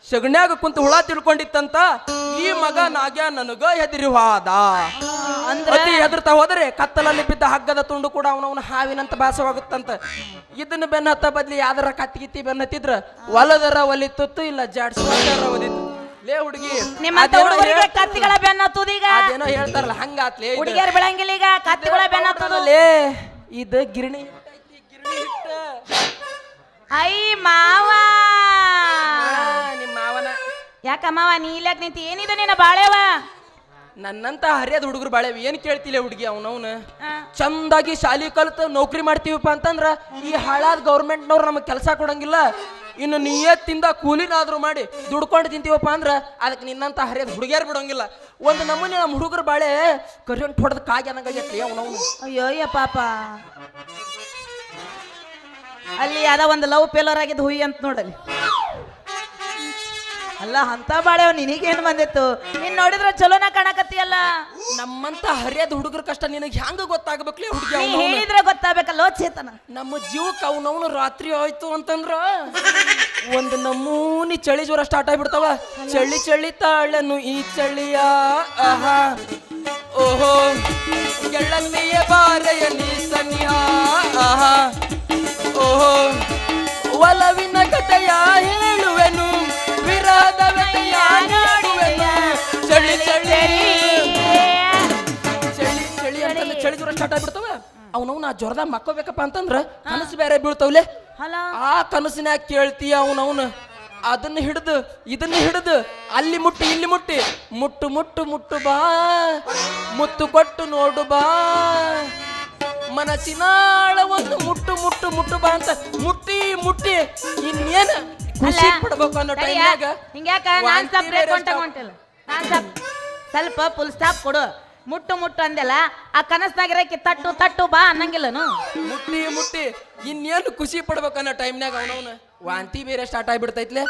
ಸಗಣ್ಯಾಗ ಕುಂತ ಹುಳ ತಿಳ್ಕೊಂಡಿತ್ತಂತ ಈ ಮಗ ನಾಗ್ಯ ನನಗ ಹೆದರಿ ಹೋದ ಅತಿ ಹೆದರ್ತಾ ಹೋದರೆ ಕತ್ತಲಲ್ಲಿ ಬಿದ್ದ ಹಗ್ಗದ ತುಂಡು ಕೂಡ ಅವನವನ ಹಾವಿನಂತ ಭಾಸವಾಗುತ್ತಂತ ಇದನ್ನ ಬೆನ್ನ ಹತ್ತ ಬದ್ಲಿ ಯಾವ್ದಾರ ಕತ್ತಿಗಿತ್ತಿ ಬೆನ್ನ ಹತ್ತಿದ್ರ ಒಲದರ ಒಲಿತುತ್ತು ಇಲ್ಲ ಜಾಡ್ಸುವ ಒಲಿತು ಲೇ ಹುಡುಗಿ ನಿಮ್ಮಂತ ಹುಡುಗರಿಗೆ ಕತ್ತಿಗಳ ಬೆನ್ನ ಹತ್ತುದೀಗ ಅದೇನೋ ಹೇಳ್ತಾರಲ್ಲ ಹಂಗಾತ್ಲೇ ಹುಡುಗಿಯರ್ ಬೆಳಂಗಿಲ್ಲ ಈಗ ಕತ್ತಿಗಳ ಬೆನ್ನ ಹತ್ತುದು ಲೇ ಇದು ಗಿರಣಿ ಹಿಟ್ಟೈತಿ, ಗಿರಣಿ ಹಿಟ್ಟ ಐ ಮಾವ ನಿಮ್ಮ ಮಾವನ ಯಾಕ ಮಾವ ನೀ ಇಲ್ಲಾಕ್ ನಿಂತಿ ಏನಿದೆ ನಿನ್ನ ಬಾಳೆವ ನನ್ನಂತ ಹರಿಯದ ಹುಡುಗರು ಬಾಳೆ ಏನ್ ಕೇಳ್ತಿಲ್ಲ ಹುಡುಗಿ ಅವನವನು ಚಂದಾಗಿ ಶಾಲಿ ಕಲ್ತು ನೌಕರಿ ಮಾಡ್ತೀವಪ್ಪ ಅಂತಂದ್ರ ಈ ಹಾಳಾದ ಗೌರ್ಮೆಂಟ್ನವ್ರು ನಮಗೆ ಕೆಲಸ ಕೊಡಂಗಿಲ್ಲ ಇನ್ನು ನಿಯತ್ತಿಂದ ಕೂಲಿನಾದ್ರೂ ಮಾಡಿ ದುಡ್ಕೊಂಡು ತಿಂತೀವಪ್ಪ ಅಂದ್ರ ಅದಕ್ಕೆ ನಿನ್ನಂತ ಹರಿಯದ ಹುಡುಗಿಯರ್ ಬಿಡೋಂಗಿಲ್ಲ ಒಂದು ನಮೂನಿ ನಮ್ಮ ಹುಡುಗರು ಬಾಳೆ ಕರೆಂಟ್ ಹೊಡೆದ ಕಾಗಿ ಅನ್ನಂಗಾಗೈತ್ಲಿ ಅವನವನು ಅಯ್ಯೋ ಪಾಪ ಅಲ್ಲಿ ಯಾವ್ದೋ ಒಂದು ಲವ್ ಫೇಲರ್ ಆಗಿದ್ದು ಹುಯಿ ಅಂತ ನೋಡಲಿ ಅಲ್ಲ ಅಂತ ಬಾಳೆವ್ ನಿನಗೇನು ಬಂದಿತ್ತು ನೀನ್ ನೋಡಿದ್ರೆ ಚಲೋನ ಕಾಣಕತ್ತೀಯಲ್ಲ ನಮ್ಮಂತ ಹರಿಯದ ಹುಡುಗರ ಕಷ್ಟ ನಿನಗೆ ಹೆಂಗ ಗೊತ್ತಾಗಬೇಕ್ಲಿ ಹುಡುಗಿ ನೀ ಹೇಳಿದ್ರೆ ಗೊತ್ತಾಗಬೇಕಲ್ಲೋ ಚೇತನ ನಮ್ಮ ಜೀವಕ್ಕೆ ಅವನವನು ರಾತ್ರಿ ಆಯ್ತು ಅಂತಂದ್ರ ಒಂದು ನಮೂನಿ ಚಳಿ ಜ್ವರ ಸ್ಟಾರ್ಟ್ ಆಗ್ಬಿಡ್ತಾವ ಚಳಿ ಚಳಿ ತಾಳನು ಈ ಚಳಿಯ ಆಹಾ ಓಹೋ ಗೆಳತಿಯ ಬಾರೆಯ ನೀ ಸನಿಹ ಆಹಾ ಓಹೋ ಒಲವಿನ ಕಥೆಯ ಹೇಳುವೆನು ವಿರಾದ ವ್ಯಥೆಯ ನೋಡುವೆನು ಚಳಿ ಚಳಿ ಚಳಿ ಚಳಿ ಅಂತಂದ್ರೆ ಚಳಿ ಜ್ವರ ಸ್ಟಾರ್ಟ್ ಆಗ್ಬಿಡ್ತಾವ ಅವನವ್ನ ಆ ಜ್ವರದಾಗ ಮಕ್ಕೋಬೇಕಪ್ಪ ಅಂತಂದ್ರ ಕನಸು ಬೇರೆ ಬೀಳ್ತಾವ್ಲೆ ಆ ಕನಸಿನ್ಯಾಗ ಕೇಳ್ತೀಯ ಅವನವನು ಅದನ್ನ ಹಿಡಿದು ಇದನ್ನ ಹಿಡಿದು ಅಲ್ಲಿ ಮುಟ್ಟಿ ಇಲ್ಲಿ ಮುಟ್ಟಿ ಮುಟ್ಟು ಮುಟ್ಟು ಮುಟ್ಟು ಬಾ ಮುತ್ತು ಕೊಟ್ಟು ನೋಡು ಬಾ ಮನಸ್ಸಿನಾಳ ಒಂದು ಮುಟ್ಟು ಮುಟ್ಟು ಮುಟ್ಟು ಬಾ ಅಂತ ಮುಟ್ಟಿ ಮುಟ್ಟಿ ಇನ್ನೇನು ಖುಷಿ ಪಡ್ಬೇಕು ಅನ್ನೋ ಟೈಮ್ನಾಗ ಹಿಂಗ್ಯಾಕ ನಾನ್ ಸ್ವಲ್ಪ ಬ್ರೇಕ್ ಹೊಂಟಿಲ್ಲ ನಾನ್ ಸ್ವಲ್ಪ ಫುಲ್ ಸ್ಟಾಪ್ ಕೊಡು. ಮುಟ್ಟು ಮುಟ್ಟು ಅಂದೆಲ್ಲ ಆ ಕನಸ್ನಾಗಿರಕ್ಕೆ ತಟ್ಟು ತಟ್ಟು ಬಾ ಅನ್ನಂಗಿಲ್ಲನು. ಮುಟ್ಟಿ ಇನ್ನೇನು ಖುಷಿ ಪಡ್ಬೇಕು ಅನ್ನೋ ಟೈಮ್ನಾಗ ಅವನವನ ವಾಂತಿ ಬೇರೆ ಸ್ಟಾರ್ಟ್ ಆಗ್ಬಿಡ್ತೈತ್ಲೆ.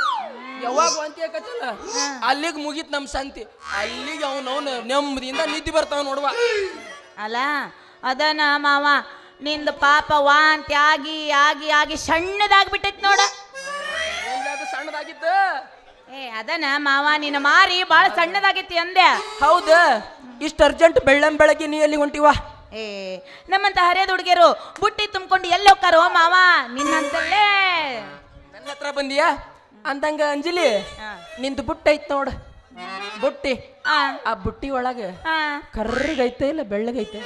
ಯಾವಾಗ ವಾಂತಿ ಆಕತ್ತಲ್ಲ ಅಲ್ಲಿಗೆ ಮುಗೀತ್ ನಮ್ ಸಂತಿ. ಅಲ್ಲಿಗೆ ಅವನವನ ನೆಮ್ಮದಿಯಿಂದ ನಿದ್ದೆ ಬರ್ತಾವ ನೋಡುವ. ಅಲ್ಲ ಅದನ ಮಾವ ನಿಂದ ಪಾಪ ವಾಂತಿ ಆಗಿ ಆಗಿ ಆಗಿ ಸಣ್ಣದಾಗ್ಬಿಟ್ಟೈತಿ ನೋಡ. ಅದು ಸಣ್ಣದಾಗಿದ್ದ. ಅದನ ಮಾವ ನಿನ್ನ ಮಾರಿ ಬಾಳ ಸಣ್ಣದಾಗೈತಿ ಅಂದೆ. ಹೌದ, ಇಷ್ಟ ಅರ್ಜೆಂಟ್ ಬೆಳ್ಳಂಬೆಳಗ್ಗೆ ನೀ ಎಲ್ಲಿ ಹೊಂಟಿವ? ನಮ್ಮಂತ ಹರಿಯದ ಹುಡುಗಿಯರು ಬುಟ್ಟಿ ತುಂಬಿಕೊಂಡು ಎಲ್ಲಿ ಹೋಗ್ತಾರೋ ಮಾವ ನಿನ್ನಂತಲ್ಲೇ ನನ್ನ ಹತ್ರ ಬಂದಿಯಾ ಅಂದಂಗ ಅಂಜಲಿ ನಿಂದು ಬುಟ್ಟ ಐತ್ ನೋಡ. ಬುಟ್ಟಿ ಆ ಬುಟ್ಟಿ ಒಳಗ ಕರ್ರಗೈತೆ ಇಲ್ಲ ಬೆಳ್ಳಗೈತೆ?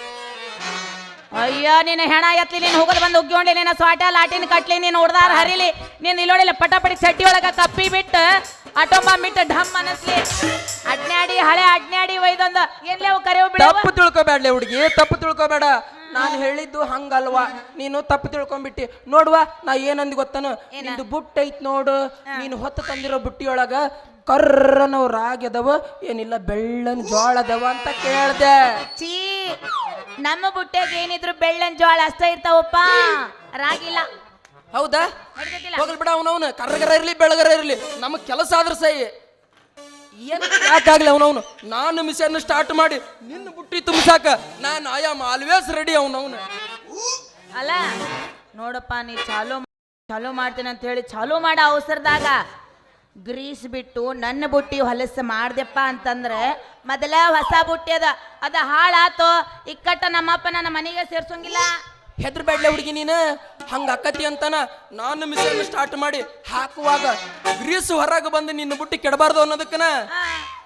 ಅಯ್ಯೋ ನಿನ್ನ ಹೆಣ ಎತ್ತಲಿ ನೀನು ಹೋಗೋದು ಬಂದು ಉಗ್ಗಿ ನಿನ್ನ ಸ್ವಾಟ ಲಾಟಿನ ಕಟ್ಲಿ ನೀನು ಹೊಡ್ದಾರ ಹರಿಲಿ ನೀನು ಇಲ್ಲೋಡಿಲ್ಲ ಪಟಾಪಟಿ ಚಟ್ಟಿ ಒಳಗ ಕಪ್ಪಿ ಬಿಟ್ಟು ಆಟೋಮ ಬಿಟ್ಟು ಢಮ್ ಅನಸ್ಲಿ ಅಡ್ನಾಡಿ ಹಳೆ ಅಡ್ನಾಡಿ ಒಯ್ದೊಂದು ಏನ್ಲೇ ಕರೆವು ಬಿಡ. ತಪ್ಪು ತಿಳ್ಕೊಬೇಡ್ಲೆ ಹುಡುಗಿ, ತಪ್ಪು ತಿಳ್ಕೊಬೇಡ. ನಾನು ಹೇಳಿದ್ದು ಹಂಗಲ್ವಾ, ನೀನು ತಪ್ಪು ತಿಳ್ಕೊಂಡ್ಬಿಟ್ಟಿ. ನೋಡುವ ನಾ ಏನಂದ್ ಗೊತ್ತನು, ನಿಂದು ಬುಟ್ಟ ಐತ್ ನೋಡು. ನೀನು ಹೊತ್ತು ತಂದಿರೋ ಬುಟ್ಟಿಯೊಳಗ ಕರ್ರನವ್ ರಾಗ್ಯದವ ಏನಿಲ್ಲ ಬೆಳ್ಳನ್ ಜೋಳದವ ಅಂತ ಕೇಳ್ದೆ. ಚೀ ನಮ್ಮ ಬುಟ್ಟೆಗೆ ಏನಿದ್ರು ಬೆಳ್ಳನ್ ಜೋಳ ಅಷ್ಟೇ ಇರ್ತಾವಪ್ಪ, ರಾಗಿಲ್ಲ. ಹೌದಾ? ಹೋಗಲ್ ಬಿಡ ಅವನವನು ಕರ್ರಗರ ಇರ್ಲಿ ಬೆಳಗರ ಇರ್ಲಿ ನಮಗ್ ಕೆಲಸ ಆದ್ರ ಸೈ ಏನ್ ಯಾಕಾಗ್ಲಿ ಅವನವನು. ನಾನು ಮಿಷನ್ ಸ್ಟಾರ್ಟ್ ಮಾಡಿ ನಿನ್ನ ಬುಟ್ಟಿ ತುಂಬಿಸಾಕ ನಾನು ಐ ಆಮ್ ಆಲ್ವೇಸ್ ರೆಡಿ ಅವನವನು. ಅಲ್ಲ ನೋಡಪ್ಪ ನೀ ಚಾಲೂ ಮಾಡ್ತೇನೆ ಅಂತ ಹೇಳಿ ಚಾಲೂ ಮಾಡೋ ಅವಸರದಾಗ ಗ್ರೀಸ್ ಬಿಟ್ಟು ನನ್ನ ಬುಟ್ಟಿ ಹೊಲಸು ಮಾಡ್ದೆಪ್ಪ ಅಂತಂದ್ರೆ ಮೊದಲ ಹೊಸ ಬುಟ್ಟಿ ಅದ ಹಾಳಾತೋ ಇಕ್ಕಟ್ಟ ನಮ್ಮಪ್ಪ ನನ್ನ ಮನೆಗೆ ಸೇರ್ಸೋಂಗಿಲ್ಲ. ಹೆದ್ರ ಬೇಡ್ಲೆ ಹುಡುಗಿ ನೀನು ಹಂಗ ಅಕ್ಕತಿ ಅಂತಾನ ನಾನು ಮಿಷನ್ ಸ್ಟಾರ್ಟ್ ಮಾಡಿ ಹಾಕುವಾಗ ಗ್ರೀಸ್ ಹೊರಗೆ ಬಂದು ನಿನ್ನ ಬುಟ್ಟಿ ಕೆಡಬಾರ್ದು ಅನ್ನೋದಕ್ಕನ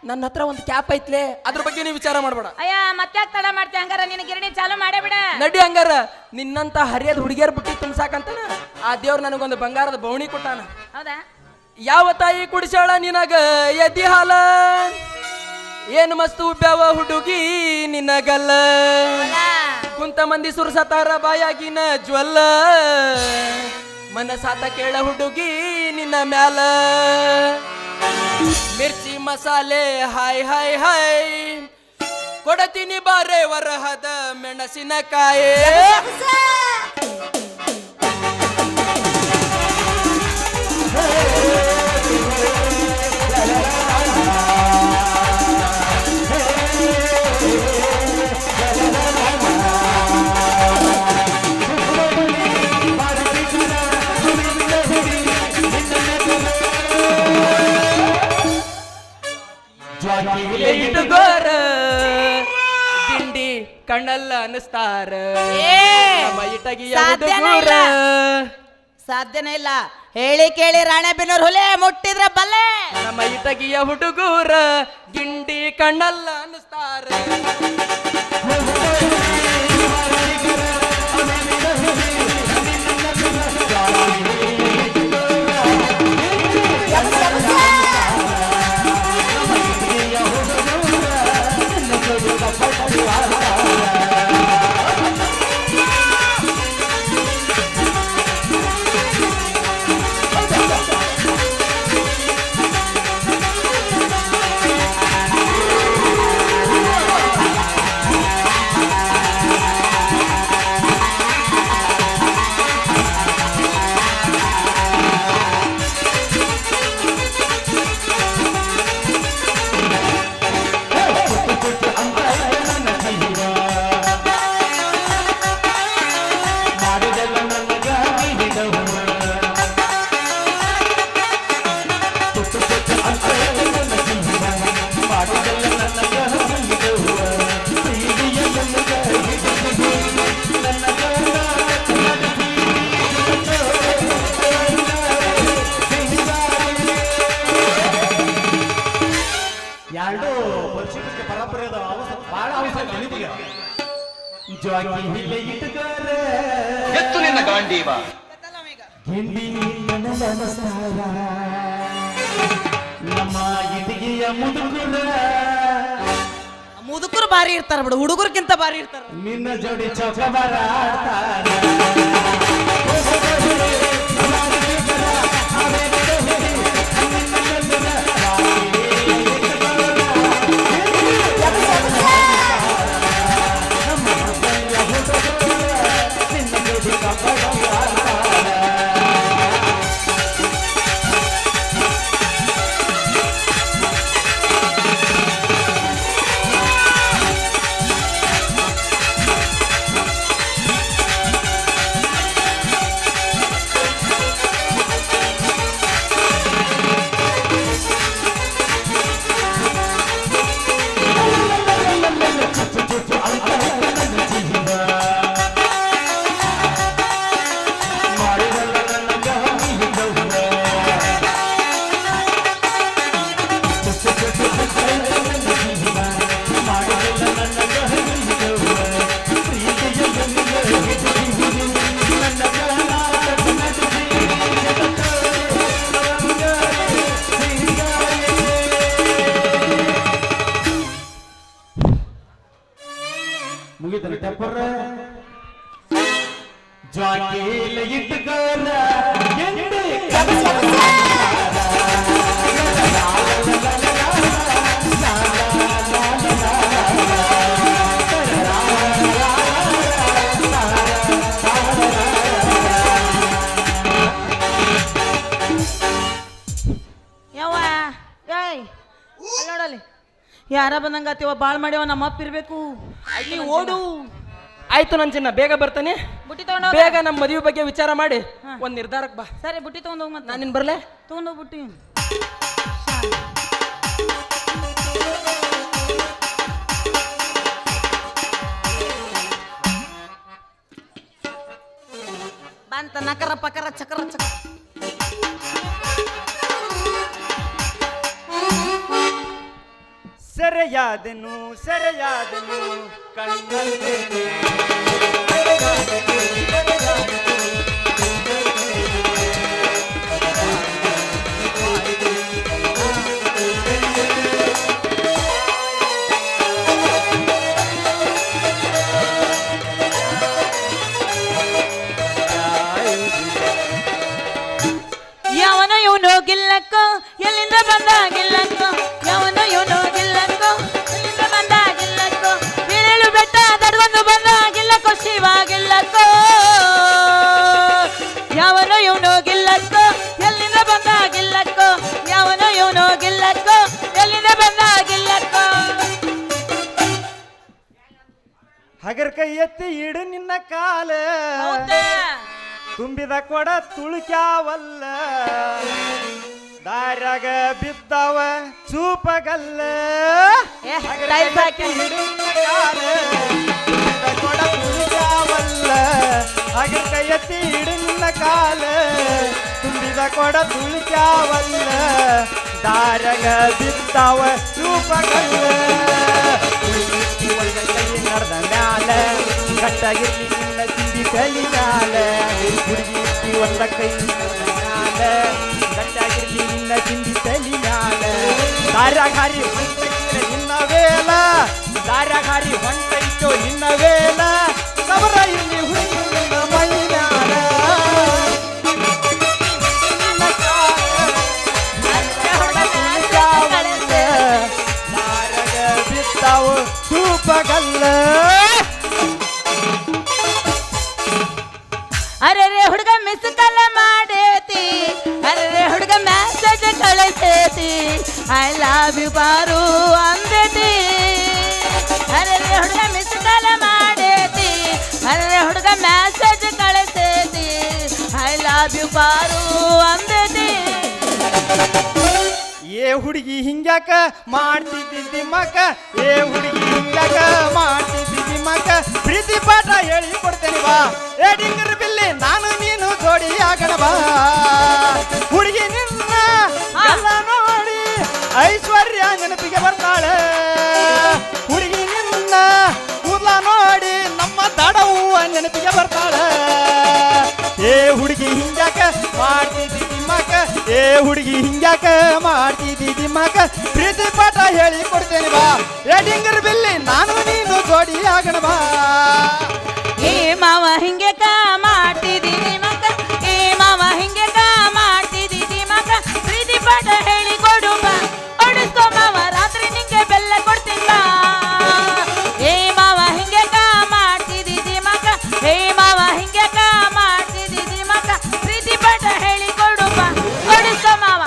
ನನ್ನ ಹತ್ರ ಒಂದು ಕ್ಯಾಪ್ ಐತ್ಲೆ, ಅದ್ರ ಬಗ್ಗೆ ನೀವು ವಿಚಾರ ಮಾಡ್ಬೇಡ. ಅಯ್ಯ ಮತ್ತೆ ತಡ ಮಾಡ್ತೆ ಹಂಗಾರ ನಿನ್ನ ಗಿರಣಿ ಚಾಲು ಮಾಡೇ ಬಿಡ. ನಡಿ ಹಂಗಾರ ನಿನ್ನಂತ ಹರಿಯದ ಹುಡುಗಿಯರ್ ಬುಟ್ಟಿ ತುಂಬ್ಸಾಕಂತಾನ ಆ ದೇವ್ರು ನನಗೊಂದು ಬಂಗಾರದ ಬವಣಿ ಕೊಟ್ಟಾನ. ಹೌದಾ? ಯಾವ ತಾಯಿ ಕುಡಿಸಾಳ ನಿನಗ ಎದಿ ಹಾಲ, ಏನು ಮಸ್ತು ಬ್ಯಾವ ಹುಡುಗಿ ನಿನಗಲ್ಲ, ಕುಂತ ಮಂದಿ ಸುರ್ಸತಾರ ಬಾಯಾಗಿನ ಜ್ವಲ್ಲ, ಮನಸಾತ ಕೇಳ ಹುಡುಗಿ ನಿನ್ನ ಮ್ಯಾಲ, ಮಿರ್ಚಿ ಮಸಾಲೆ ಹಾಯ್ ಹಾಯ್ ಹಾಯ್ ಕೊಡತೀನಿ ಬಾರೆ ವರಹದ ಮೆಣಸಿನಕಾಯಿ. ಇಟ್ಟುಗೋರ ಗಿಂಡಿ ಕಣ್ಣಲ್ಲ ಅನಿಸ್ತಾರ ಇಟಗಿಯ ಹುಡುಗೂರ. ಸಾಧ್ಯನೇ ಇಲ್ಲ, ಹೇಳಿ ಕೇಳಿ ರಾಣೆಬೆನ್ನೂರು ಹುಲಿ ಮುಟ್ಟಿದ್ರ ಬಲ್ಲೆ. ನಮ್ಮ ಇಟಗಿಯ ಹುಡುಗೂರ ಗಿಂಡಿ ಕಣ್ಣಲ್ಲ ಅನಿಸ್ತಾರ. ಎತ್ತು ನಿನ್ನ ಗಾಂಡೀವ ನಮ್ಮ ಇಟಿಗೆಯ ಮುದುಕರು ಬಾರಿ ಇರ್ತಾರ ಬಿಡು, ಹುಡುಗರ್ಗಿಂತ ಬಾರಿ ಇರ್ತಾರ. ನಿನ್ನ ಜೋಡಿ ಚೌಕಬಾರ ಮುಗಿತನ ಟಪ್ಪರ ಜ್ವಾಕೇಲ ಇಟ್ಕೋರ ಎಂಡೆ ಯವ್ವ ಏಯ್ ಅಲ್ಲಿ ನೋಡಲ್ಲಿ ಯಾರ ಬಂದಂಗಾತಿವ ಬಾಳ್ ಮಾಡ್ಯವ ನಮ್ಮ ಅಪ್ಪ ಇರ್ಬೇಕು ನೀ ಓಡು ಆಯ್ತು ನನ್ ಚಿನ್ನ, ಬೇಗ ಬರ್ತಾನೆ. ಬುಟ್ಟಿ ತಗೊಂಡ ಬೇಗ ನಮ್ಮ ಮದುವೆ ಬಗ್ಗೆ ವಿಚಾರ ಮಾಡಿ ಒಂದ್ ನಿರ್ಧಾರಕ್ಕೆ ಬಾ. ಸರಿ ಬುಟ್ಟಿ ತಗೊಂಡ್ ಹೋಗ್ ಮತ್ತೆ ನಾನು ನಿನ್ ಬರ್ಲೆ? ತಗೊಂಡೋಗ್ ಬುಟ್ಟಿ ಬಂತ ನಕರ ಪಕರ ಚಕರ ಚಕರ ಸೆರೆಯಾದೆನು ಸೆರೆಯಾದೆನು ಕಣ್ಣಲ್ಲೇ ಯಾವನೋ ಇವನು ಗಿಲ್ಲಕ್ಕೋ ಎಲ್ಲಿಂದ ಬಂದ ಗಿಲ್ಲಕ್ಕೋ ಯಾವನೋ ಇವನು ಗಿಲ್ಲಕ್ಕೋ ಎಲ್ಲಿಂದ ಬಂದ ಗಿಲ್ಲಕ್ಕೋ ಬೀಳಲು ಬೆಟ್ಟ ದಡ್ಗೊಂದು ಬಂದ ಗಿಲ್ಲಕ್ಕೋ ಶಿವ ಗಿಲ್ಲಕ್ಕೋ ಯಾವನೋ ಇವನು ಗಿಲ್ಲಕ್ಕೋ ಎಲ್ಲಿಂದ ಬಂದ ಗಿಲ್ಲಕ್ಕೋ ಯಾವನೋ ಇವನು ಗಿಲ್ಲಕ್ಕೋ ಎಲ್ಲಿಂದ ಬಂದ ಗಿಲ್ಲಕ್ಕೋ ಹಗರ ಕೈ ಎತ್ತಿ ಇಡು ನಿನ್ನ ಕಾಲ ಹೌದಾ ತುಂಬಿದ ಕೊಡ ತುಳುಕ್ಯಾವಲ್ಲ ದಾರ್ಯಾಗ ಬಿದ್ದವ ಚೂಪಗಲ್ಲ ಏ ಟೈಲ್ಸ್ ಹಾಕಿ ಇಡು ನಿನ್ನ ಕಾಲ ತುಂಬಿದ ಕೊಡ ತುಳುಕ್ಯಾವಲ್ಲ ಹಗರ ಕೈ ಎತ್ತಿ ಇಡು ನಿನ್ನ ಕಾಲ ತುಂಬಿದ ಕೊಡ ತುಳುಕ್ಯಾವಲ್ಲ ದಾರ್ಯಾಗ ಬಿದ್ದವ ಚೂಪಗಲ್ಲ ಕೈ ನಡೆದ ಮ್ಯಾಲ ಕಟ್ಟಾಗಿರ್ಲಿ ನಿನ್ನ ತಿಂಡಿ ಕಲಿ ಮ್ಯಾಲ ಹುಡುಗಿ ಒಂದ ಕೈ ಮ್ಯಾಲ ಗಟ್ಟಾಗಿರ್ಲಿ ನಿನ್ನ ತಿಂಡಿ ತಲಿ ಮ್ಯಾಲ ದಾರ್ಯಾಗಾರಿ ಹೊಂಟೈತೋ ನಿನ್ನ ವೇಲ ದಾರ್ಯಾಗಾರಿ ಹೊಂಟೈತೋ ನಿನ್ನ ವೇಲ ಸವರ ಇಲ್ಲಿ ಹುಡುಗಿ ನಿನ್ನ ಮೈ ಮ್ಯಾಲ ದಾರ್ಯಾಗ ಬಿದ್ದಾವು ತೂಪಗಲ್ಲ ಅರೆ ಹುಡುಗ ಮಿಸ್ ಕಾಲ ಮಾಡೇತಿ ಅರೆ ಹುಡುಗ ಮೆಸೇಜ್ ಕಳಿಸೇತಿ ಐ ಲವ್ ಯು ಬಾರು ಅಂದೇತಿ ಅರೆ ಹುಡುಗ ಮಿಸ್ ಕಾಲ ಮಾಡೇತಿ ಅರೆ ಹುಡುಗ ಮೆಸೇಜ್ ಕಳಿಸೇತಿ ಐ ಲವ್ ಯು ಬಾರು ಅಂದೇತಿ ಏ ಹುಡುಗಿ ಹಿಂಗ್ಯಾಕ ಮಾಡ್ತಿದ್ದಿ ಮಕ್ಕ ಏ ಹುಡುಗಿ ಹಿಂಗ್ಯಾಕ ಮಾಡ್ತಿದ್ದಿ ಮಕ್ಕ ಪ್ರೀತಿ ಪಾಠ ಹೇಳಿ ಕೊಡ್ತೇನೆ ಬಾ ಏ ಡಿಂಗರ್ ಬಿಲ್ಲಿ ನಾನು ನೀನು ಜೋಡಿ ಆಗಣ ಬಾ ಹುಡುಗಿ ನಿನ್ನ ಎಲ್ಲ ನೋಡಿ ಐಶ್ವರ್ಯ ನೆನಪಿಗೆ ಬರ್ತಾಳೆ ಹುಡುಗಿ ನಿನ್ನ ಕೂದಲ ನೋಡಿ ನಮ್ಮ ದಡವ್ವ ನೆನಪಿಗೆ ಬರ್ತಾಳೆ ಏ ಹುಡುಗಿ ಹಿಂಗ್ಯಾಕ ಮಾಡ್ತಿದ್ದಿ ಮಕ್ಕ ಏ ಹುಡುಗಿ ಹಿಂಗ್ಯಾಕ ಮಾಡ್ತಿದ್ದಿ ಮಕ್ಕ ಪ್ರೀತಿ ಪಾಠ ಹೇಳಿ ಕೊಡ್ತೇನೆ ಬಾ ಏ ಡಿಂಗರ್ ಬಿಲ್ಲಿ ನಾನು ನೀನು ಜೋಡಿ ಆಗಣ ಬಾ ಏ ಮಾವ ಹಿಂಗೆ ಮಾಡ್ತಿದ್ದೀನಿ ಮಕ್ಕ ಏ ಮಾವ ಹಿಂಗೆ ಮಾಡ್ತಿದ್ದೀನಿ ಮಕ್ಕ ಪ್ರೀತಿ ಪಾಠ ಹೇಳಿ ಕೊಡು ಬಾ ಹೊಡಿಸ್ಕೊ ಮಾವ ರಾತ್ರಿ ನಿಂಗೆ ಬೆಲ್ಲ ಕೊಡ್ತೀನಿ ಬಾ ಏ ಮಾವ ಹಿಂಗೆ ಮಾಡ್ತಿದ್ದೀನಿ ಮಕ್ಕ ಏ ಮಾವ ಹಿಂಗೆ ಮಾಡ್ತಿದ್ದೀನಿ ಮಕ್ಕ ಪ್ರೀತಿ ಪಾಠ ಹೇಳಿ ಕೊಡು ಬಾ ಹೊಡಿಸ್ಕೊ ಮಾವ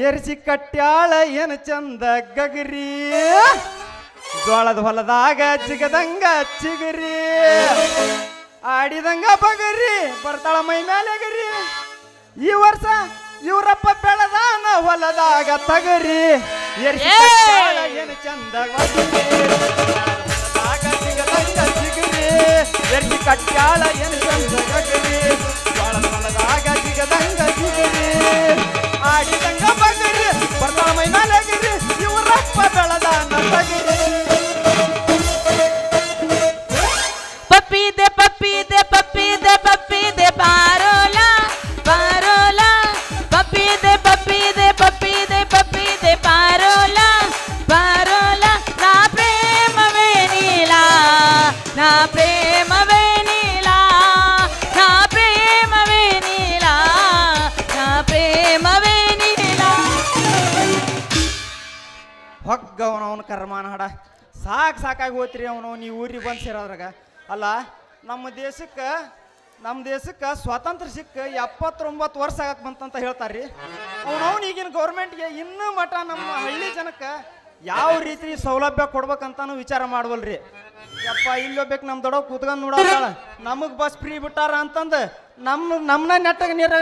ಏರಿಸಿ ಕಟ್ಯಾಳ ಏನು ಚಂದ ಗಗರಿ ಜೋಳದ ಹೊಲದಾಗ ಜಿಗದಂಗ ಚಿಗರಿ ಆಡಿದಂಗ ಬಗರಿ ಬರ್ತಾಳ ಮೈ ಮೇಲೆ ಗರಿ ಈ ವರ್ಷ ಇವರಪ್ಪ ಬೆಳೆದಾನ ಹೊಲದಾಗ ತಗರಿ ಏರಿಸಿ ಕಟ್ಯಾಳ ಏನು ಚಂದ ಹೊಲದಾಗ ಜಿಗದಂಗ ಚಿಗರಿ ಏರಿಸಿ ಕಟ್ಯಾಳ ಏನು ಚಂದ ಗಗರಿ ಜೋಳದ ಹೊಲದಾಗ ಜಿಗದಂಗ ಚಿಗರಿ ಆಡಿದಂಗ ಬಗರಿ ಬರ್ತಾಳ ಮೈ ಮೇಲೆ ಗರಿ ಇವರಪ್ಪ ಬೆಳೆದಾನ ತಗರಿ ಪಪ್ಪಿ de papi de parola parola papi de parola parola na premave ಕರ್ಮಾನ ಹಡ ಸಾಕಾಗಿ ಹೋತ್ರಿ ಅವನು ನೀವು ಊರಿಗೆ ಬಂದು ಸೇರೋದ್ರಾಗ. ಅಲ್ಲ ನಮ್ಮ ದೇಶಕ್ಕೆ ಸ್ವಾತಂತ್ರ್ಯ ಸಿಕ್ಕ 79 ವರ್ಷ ಆಗಕ್ಕೆ ಬಂತಂತ ಹೇಳ್ತಾರ್ರಿ. ಅವನವನು ಈಗಿನ ಗೌರ್ಮೆಂಟ್ಗೆ ಇನ್ನೂ ಮಠ ನಮ್ಮ ಹಳ್ಳಿ ಜನಕ್ಕೆ ಯಾವ ರೀತಿ ಸೌಲಭ್ಯ ಕೊಡ್ಬೇಕಂತಾನು ವಿಚಾರ ಮಾಡವಲ್ರಿ. ಯಪ್ಪ ಇಲ್ಲೋಗ್ಬೇಕು ನಮ್ಮ ದೊಡ್ಡ ಕೂತ್ಕೊಂಡು ನೋಡೋದಾಳ ನಮಗೆ ಬಸ್ ಫ್ರೀ ಬಿಟ್ಟಾರ ಅಂತಂದು ನಮ್ಮನ್ನ ನೆಟ್ಟಾಗ ನೀರ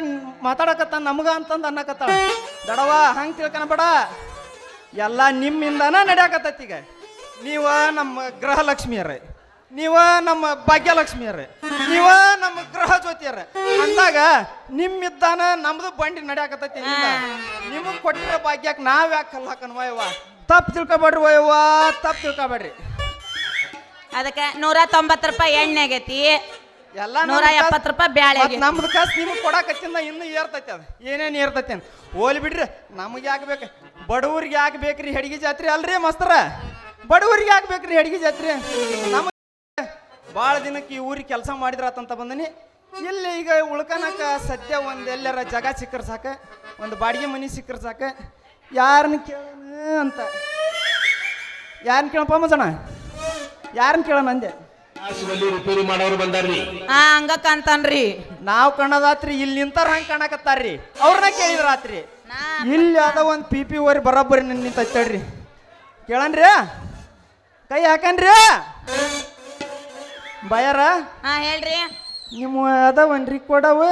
ಮಾತಾಡಕತ್ತ ನಮ್ಗ ಅಂತಂದು ಅನ್ನಕತ್ತಾಳ. ದಡವ ಹಂಗೆ ತಿಳ್ಕೊಬೇಡ, ಎಲ್ಲ ನಿಮ್ಮಿಂದನ ನಡೆಯಕತ್ತೈತಿ. ಈಗ ನೀವ ನಮ್ಮ ಗೃಹಲಕ್ಷ್ಮಿಯರ, ನೀವ ನಮ್ಮ ಭಾಗ್ಯಲಕ್ಷ್ಮಿಯರ, ನೀವ ನಮ್ಮ ಗೃಹ ಜ್ಯೋತಿಯರ ಅಂದಾಗ ನಿಮ್ಮಿದ್ದಾನ ನಮ್ದು ಬಂಡಿ ನಡೆಯಕತ್ತೈತಿ. ನಿಮಗೆ ಕೊಟ್ಟಿರೋ ಭಾಗ್ಯಕ್ಕೆ ನಾವ್ ಯಾಕೆ ಕಲ್ಲು ಹಾಕನ್ ವಯವ್ವ? ತಪ್ಪು ತಿಳ್ಕೊಬೇಡ್ರಿ ವಯವ್ವ, ತಪ್ಪು ತಿಳ್ಕೊಬೇಡ್ರಿ. ಅದಕ್ಕೆ 190 ರೂಪಾಯಿ ಎಣ್ಣೆ ಆಗೈತಿ, ಎಲ್ಲ 170 ರೂಪಾಯಿ ಬ್ಯಾಳೆ ಆಗೈತಿ. ನಮ್ದು ಕಾಸು ನಿಮಗೆ ಕೊಡಕತ್ತಿಂದ ಇನ್ನೂ ಏರ್ತೈತಿ. ಅದು ಏನೇನು ಏರ್ತೈತಿ ಅಂತ ಹೋಲಿ ಬಿಡ್ರಿ. ನಮಗೆ ಯಾಕೆ ಬೇಕು? ಬಡವ್ರಿಗೆ ಯಾಕೆ ಬೇಕ್ರಿ ಹೆಡ್ಗಿ ಜಾತ್ರೆ? ಅಲ್ರಿ ಮಸ್ತರ, ಬಡವ್ರಿಗೆ ಯಾಕೆ ಬೇಕ್ರಿ ಹೆಡ್ಗಿ ಜಾತ್ರೆ? ನಮಗೆ ಭಾಳ ದಿನಕ್ಕೆ ಈ ಊರಿಗೆ ಕೆಲಸ ಮಾಡಿದ್ರಾತಂತ ಬಂದನಿ. ಇಲ್ಲಿ ಈಗ ಉಳ್ಕನಕ ಸದ್ಯ ಒಂದು ಎಲ್ಲರ ಜಾಗ ಸಿಕ್ಕರ್ ಸಾಕ, ಒಂದು ಬಾಡಿಗೆ ಮನೆ ಸಿಕ್ಕರ್ ಸಾಕ. ಯಾರನ್ನ ಕೇಳೋಣ ಅಂತ, ಯಾರನ್ನ ಕೇಳಪ್ಪ ಮಜಣ? ಯಾರನ್ನ ಕೇಳೋಣ ಅಂದೆ. ರಿಪೇರಿ ಮಾಡೋರು ಬಂದಾರ್ರಿ. ಹಂಗ ಕಾಣ್ತಾನ್ರಿ. ನಾವು ಕಣ್ಣದಾತ್ರಿ, ಇಲ್ಲಿ ನಿಂತಾರ ಹಂಗೆ ಕಾಣಕತ್ತಾರ್ರಿ. ಅವ್ರನ್ನ ಕೇಳಿದ್ರಾತ್ರಿ. ಇಲ್ಲಿ ಅದ ಒಂದು ಪಿ ಪಿ ಓರಿ ಬರೋಬ್ಬರಿ ನಿಂತೈತೇಳ್ರಿ. ಕೇಳನ್ರಿ, ಕೈ ಹಾಕನ್ರಿ ಬಯಾರ. ಹೇಳ್ರಿ. ನಿಮ್ಮ ಅದಾವನ್ರಿ ಕೊಡವ?